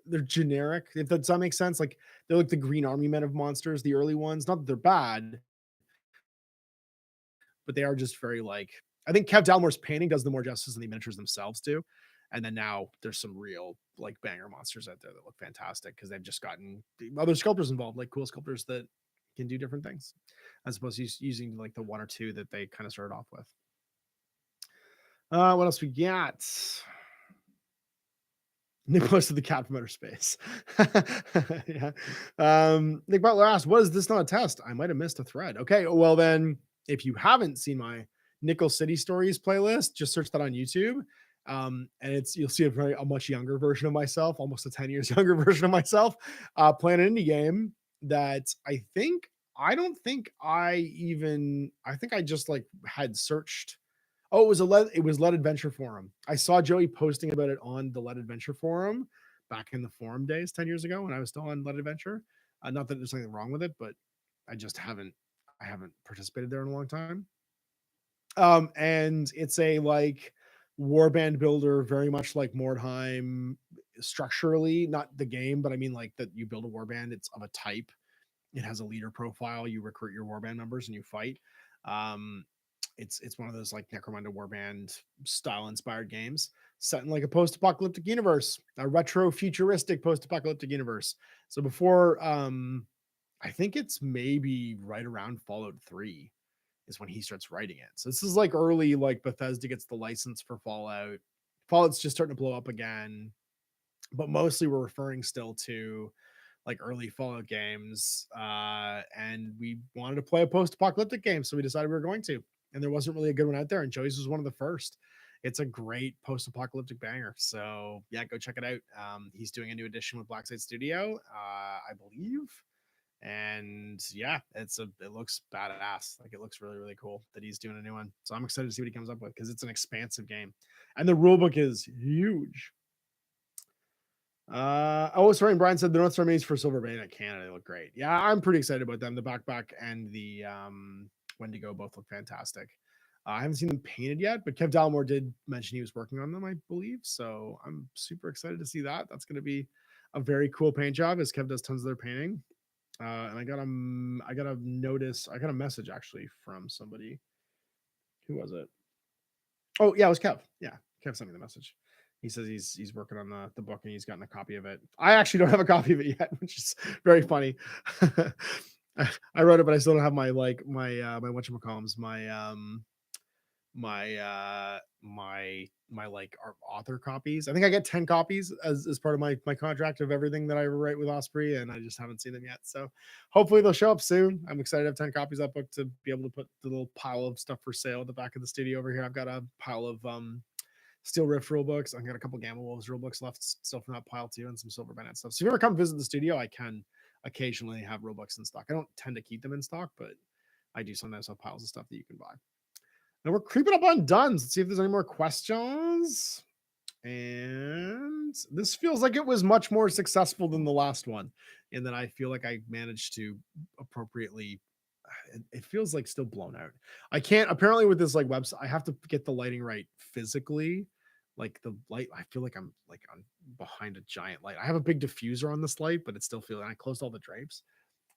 they're generic, if that makes sense. Like they're like the Green Army Men of monsters, the early ones. Not that they're bad, but they are just very like, I think Kev Dalmore's painting does them more justice than the miniatures themselves do. And then now there's some real like banger monsters out there that look fantastic because they've just gotten other sculptors involved, like cool sculptors that can do different things, as opposed to using like the one or two that they kind of started off with. What else we got? Nick posted the cat from outer space. Yeah. Nick Butler asked, "Was this not a test? I might have missed a thread." Okay, well then, if you haven't seen my Nickel City Stories playlist, just search that on YouTube. And you'll see a much younger version of myself, almost a 10 years younger version of myself, playing an indie game that I don't think I think I just like had searched. Oh, it was Let Adventure Forum. I saw Joey posting about it on the Let Adventure Forum back in the forum days 10 years ago when I was still on Let Adventure. Not that there's anything wrong with it, but I just haven't. I haven't participated there in a long time. And it's a like warband builder, very much like Mordheim structurally, not the game, but I mean like that you build a warband, it's of a type. It has a leader profile, you recruit your warband members and you fight. Um, it's one of those like Necromunda warband style inspired games set in like a post-apocalyptic universe, a retro futuristic post-apocalyptic universe. So before I think it's maybe right around Fallout 3 is when he starts writing it. So this is like early, like Bethesda gets the license for Fallout. Fallout's just starting to blow up again, but mostly we're referring still to like early Fallout games. And we wanted to play a post-apocalyptic game, so we decided we were going to. And there wasn't really a good one out there, and Joey's was one of the first. It's a great post-apocalyptic banger. So yeah, go check it out. He's doing a new edition with Blackside Studio, I believe. And yeah, it looks badass. Like it looks really, really cool that he's doing a new one. So I'm excited to see what he comes up with because it's an expansive game. And the rulebook is huge. Sorry, Brian said the North Star minis for Silver Bane at Canada, they look great. Yeah, I'm pretty excited about them. The backpack and the Wendigo both look fantastic. I haven't seen them painted yet, but Kev Dalmore did mention he was working on them, I believe. So I'm super excited to see that. That's going to be a very cool paint job, as Kev does tons of their painting. And I got a message actually from somebody. Who was it? Oh yeah, it was Kev. Yeah, Kev sent me the message. He says he's working on the book and he's gotten a copy of it. I actually don't have a copy of it yet, which is very funny. I wrote it, but I still don't have my whatchamacallums, my like author copies. I think I get 10 copies as part of my contract of everything that I write with Osprey, and I just haven't seen them yet. So hopefully they'll show up soon. I'm excited to have 10 copies of that book to be able to put the little pile of stuff for sale at the back of the studio over here. I've got a pile of Steel Rift rule books. I've got a couple Gamma Wolves rule books left still from that pile too, and some Silver Bennett stuff. So if you ever come visit the studio, I can occasionally have rule books in stock. I don't tend to keep them in stock, but I do sometimes have piles of stuff that you can buy. Now we're creeping up on done. Let's see if there's any more questions. And this feels like it was much more successful than the last one, and then I feel like I managed to appropriately. It feels like still blown out. I can't apparently with this like website. I have to get the lighting right physically. Like the light, I feel like I'm like on behind a giant light. I have a big diffuser on this light, but it still feels. And I closed all the drapes,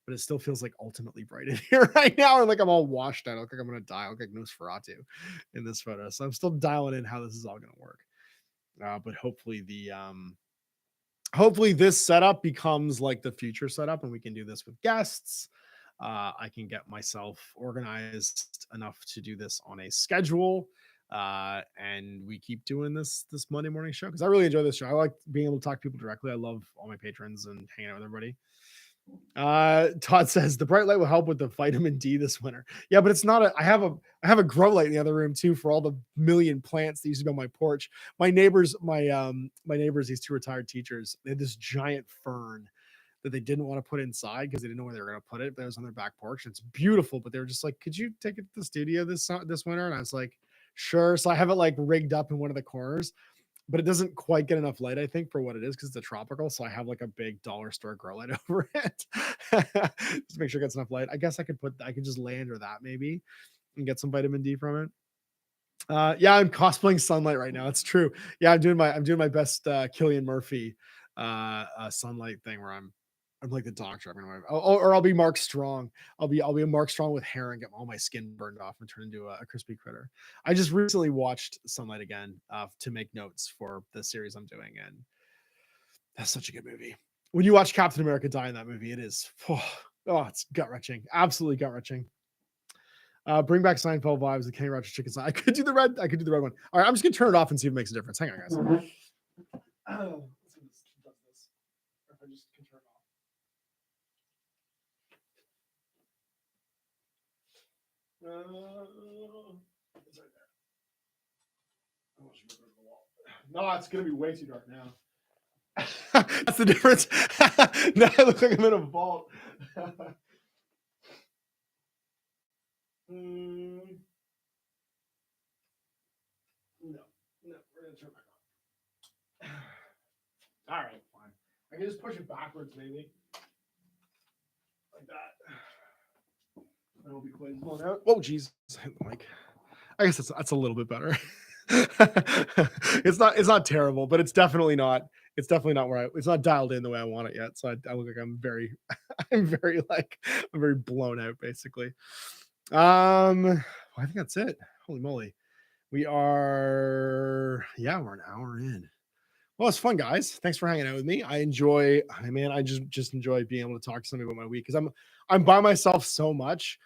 but it still feels like ultimately bright in here right now. And like I'm all washed out. I look like I'm gonna die. I look like Nosferatu in this photo. So I'm still dialing in how this is all gonna work. But hopefully this setup becomes like the future setup, and we can do this with guests. I can get myself organized enough to do this on a schedule. And we keep doing this Monday morning show because I really enjoy this show. I like being able to talk to people directly. I love all my patrons and hanging out with everybody. Todd says the bright light will help with the vitamin D this winter. Yeah, but it's not I have a grow light in the other room too for all the million plants that used to be on my porch. My neighbors, these two retired teachers, they had this giant fern that they didn't want to put inside because they didn't know where they were going to put it. But it was on their back porch. It's beautiful, but they were just like, "Could you take it to the studio this winter?" And I was like, "Sure." So I have it like rigged up in one of the corners, but it doesn't quite get enough light, I think, for what it is because it's a tropical. So I have like a big dollar store grow light over it. Just make sure it gets enough light. I guess I could just lay under that maybe and get some vitamin D from it. Yeah, I'm cosplaying Sunlight right now. It's true. Yeah, I'm doing my best Cillian Murphy Sunlight thing where I'm like the doctor. I'll be Mark Strong. I'll be a Mark Strong with hair and get all my skin burned off and turn into a crispy critter. I just recently watched Sunlight again to make notes for the series I'm doing, and that's such a good movie. When you watch Captain America die in that movie, it is it's gut wrenching, absolutely gut wrenching. Bring back Seinfeld vibes, the Kenny Rogers chicken side. I could do the red one. All right, I'm just gonna turn it off and see if it makes a difference. Hang on, guys. Let's see if this does this. Or if I just can turn it off. It's right there. Oh, no, it's gonna be way too dark now. That's the difference. Now I look like I'm in a vault. No, we're gonna turn it back on. All right, fine. I can just push it backwards, maybe. Like that. I will be quite blown out. Oh, geez. Like, I guess that's a little bit better. It's not terrible, but it's definitely not. It's definitely not where it's not dialed in the way I want it yet. So I look like I'm very, I'm very blown out basically. I think that's it. Holy moly. We're an hour in. Well, it's fun, guys. Thanks for hanging out with me. I just enjoy being able to talk to somebody about my week because I'm by myself so much.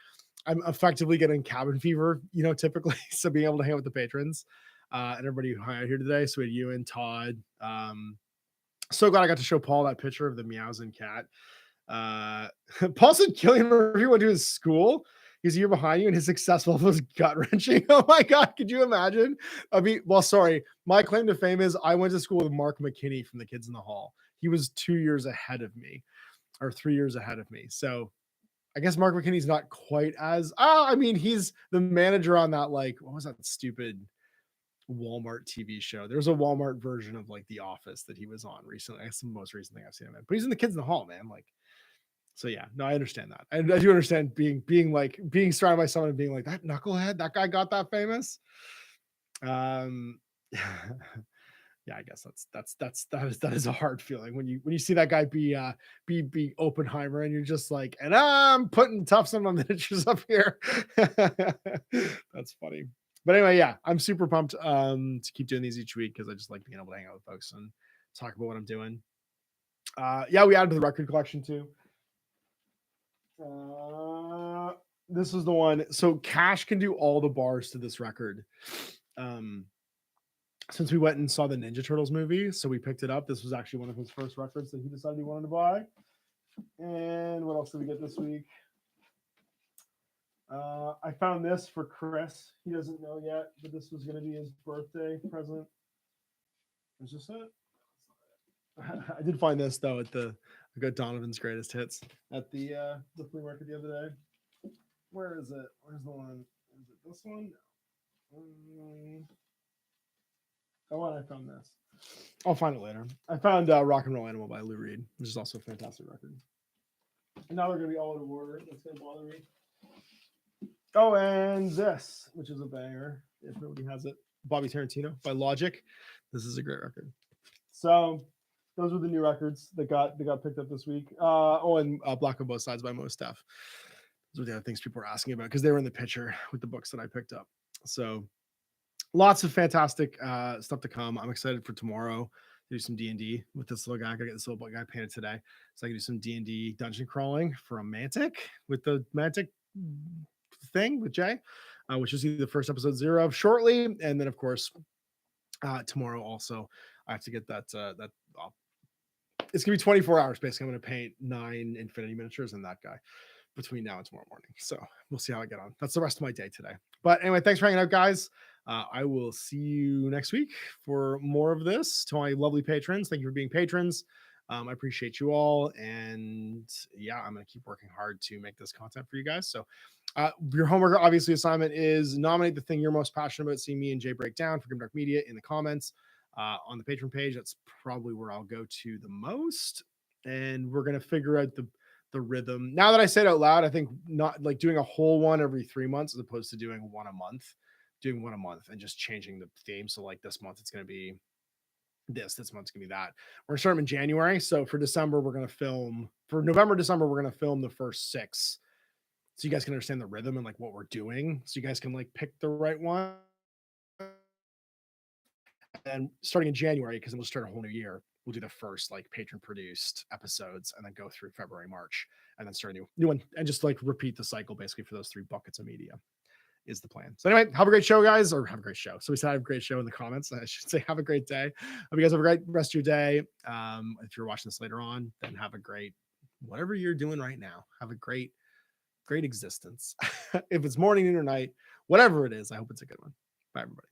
I'm effectively getting cabin fever, typically. So being able to hang out with the patrons and everybody who hung out here today. So we had you and Todd. So glad I got to show Paul that picture of the meowsing cat. Paul said Killian Murphy went to his school. He's a year behind you, and his success level was gut wrenching. Oh my God, could you imagine? Sorry. My claim to fame is I went to school with Mark McKinney from the Kids in the Hall. He was 2 years ahead of me, or 3 years ahead of me. So I guess Mark McKinney's not quite as. He's the manager on that. Like, what was that stupid Walmart TV show? There's a Walmart version of like The Office that he was on recently. That's the most recent thing I've seen him in. But he's in the Kids in the Hall, man. Like. So yeah, no, I understand that. I do understand being surrounded by someone and being like that knucklehead, that guy got that famous. Yeah, I guess that is a hard feeling when you see that guy be Oppenheimer and you're just like, and I'm putting Tufts on my miniatures up here. That's funny. But anyway, yeah, I'm super pumped to keep doing these each week because I just like being able to hang out with folks and talk about what I'm doing. Yeah, we added to the record collection too. This is the one. So Cash can do all the bars to this record. Since we went and saw the Ninja Turtles movie, so we picked it up. This was actually one of his first records that he decided he wanted to buy. And what else did we get this week? I found this for Chris. He doesn't know yet, but this was going to be his birthday present. Is this it? I did find this though I got Donovan's Greatest Hits at the flea market the other day. Where is it? Where's the one? Is it this one? Oh, and I found this. I'll find it later. I found Rock and Roll Animal by Lou Reed, which is also a fantastic record. And now they're going to be all out of order. That's going to bother me. Oh, and this, which is a banger, if nobody has it. Bobby Tarantino by Logic. This is a great record. So those were the new records that got picked up this week. And Black on Both Sides by Most Def. Those were the other things people were asking about because they were in the picture with the books that I picked up. So lots of fantastic stuff to come. I'm excited for tomorrow to do some D&D with this little guy. I got to get this little guy painted today. So I can do some D&D dungeon crawling for a Mantic with the Mantic thing with Jay, which is the first episode 0 of shortly. And then, of course, tomorrow also, I have to get that it's gonna be 24 hours basically. I'm gonna paint 9 Infinity miniatures and that guy between now and tomorrow morning. So we'll see how I get on. That's the rest of my day today. But anyway, thanks for hanging out, guys. I will see you next week for more of this. To my lovely patrons, thank you for being patrons. I appreciate you all. And yeah, I'm going to keep working hard to make this content for you guys. So your homework, obviously, assignment is nominate the thing you're most passionate about seeing me and Jay break down for Grimdark Media in the comments on the Patreon page. That's probably where I'll go to the most. And we're going to figure out the rhythm. Now that I say it out loud, I think not like doing a whole one every 3 months as opposed to doing one a month, and just changing the theme. So like this month, it's going to be this month's gonna be that. We're starting in January. So for December, we're going to film for November, December, we're going to film the first 6. So you guys can understand the rhythm and like what we're doing. So you guys can like pick the right one. And starting in January, because then we'll start a whole new year, we'll do the first like patron produced episodes and then go through February, March, and then start a new one and just like repeat the cycle basically for those 3 buckets of media is the plan. So anyway, have a great show, guys, or have a great show. So we said have a great show in the comments. I should say have a great day. Hope you guys have a great rest of your day. If you're watching this later on, then have a great, whatever you're doing right now, have a great existence. If it's morning, noon, or night, whatever it is, I hope it's a good one. Bye, everybody.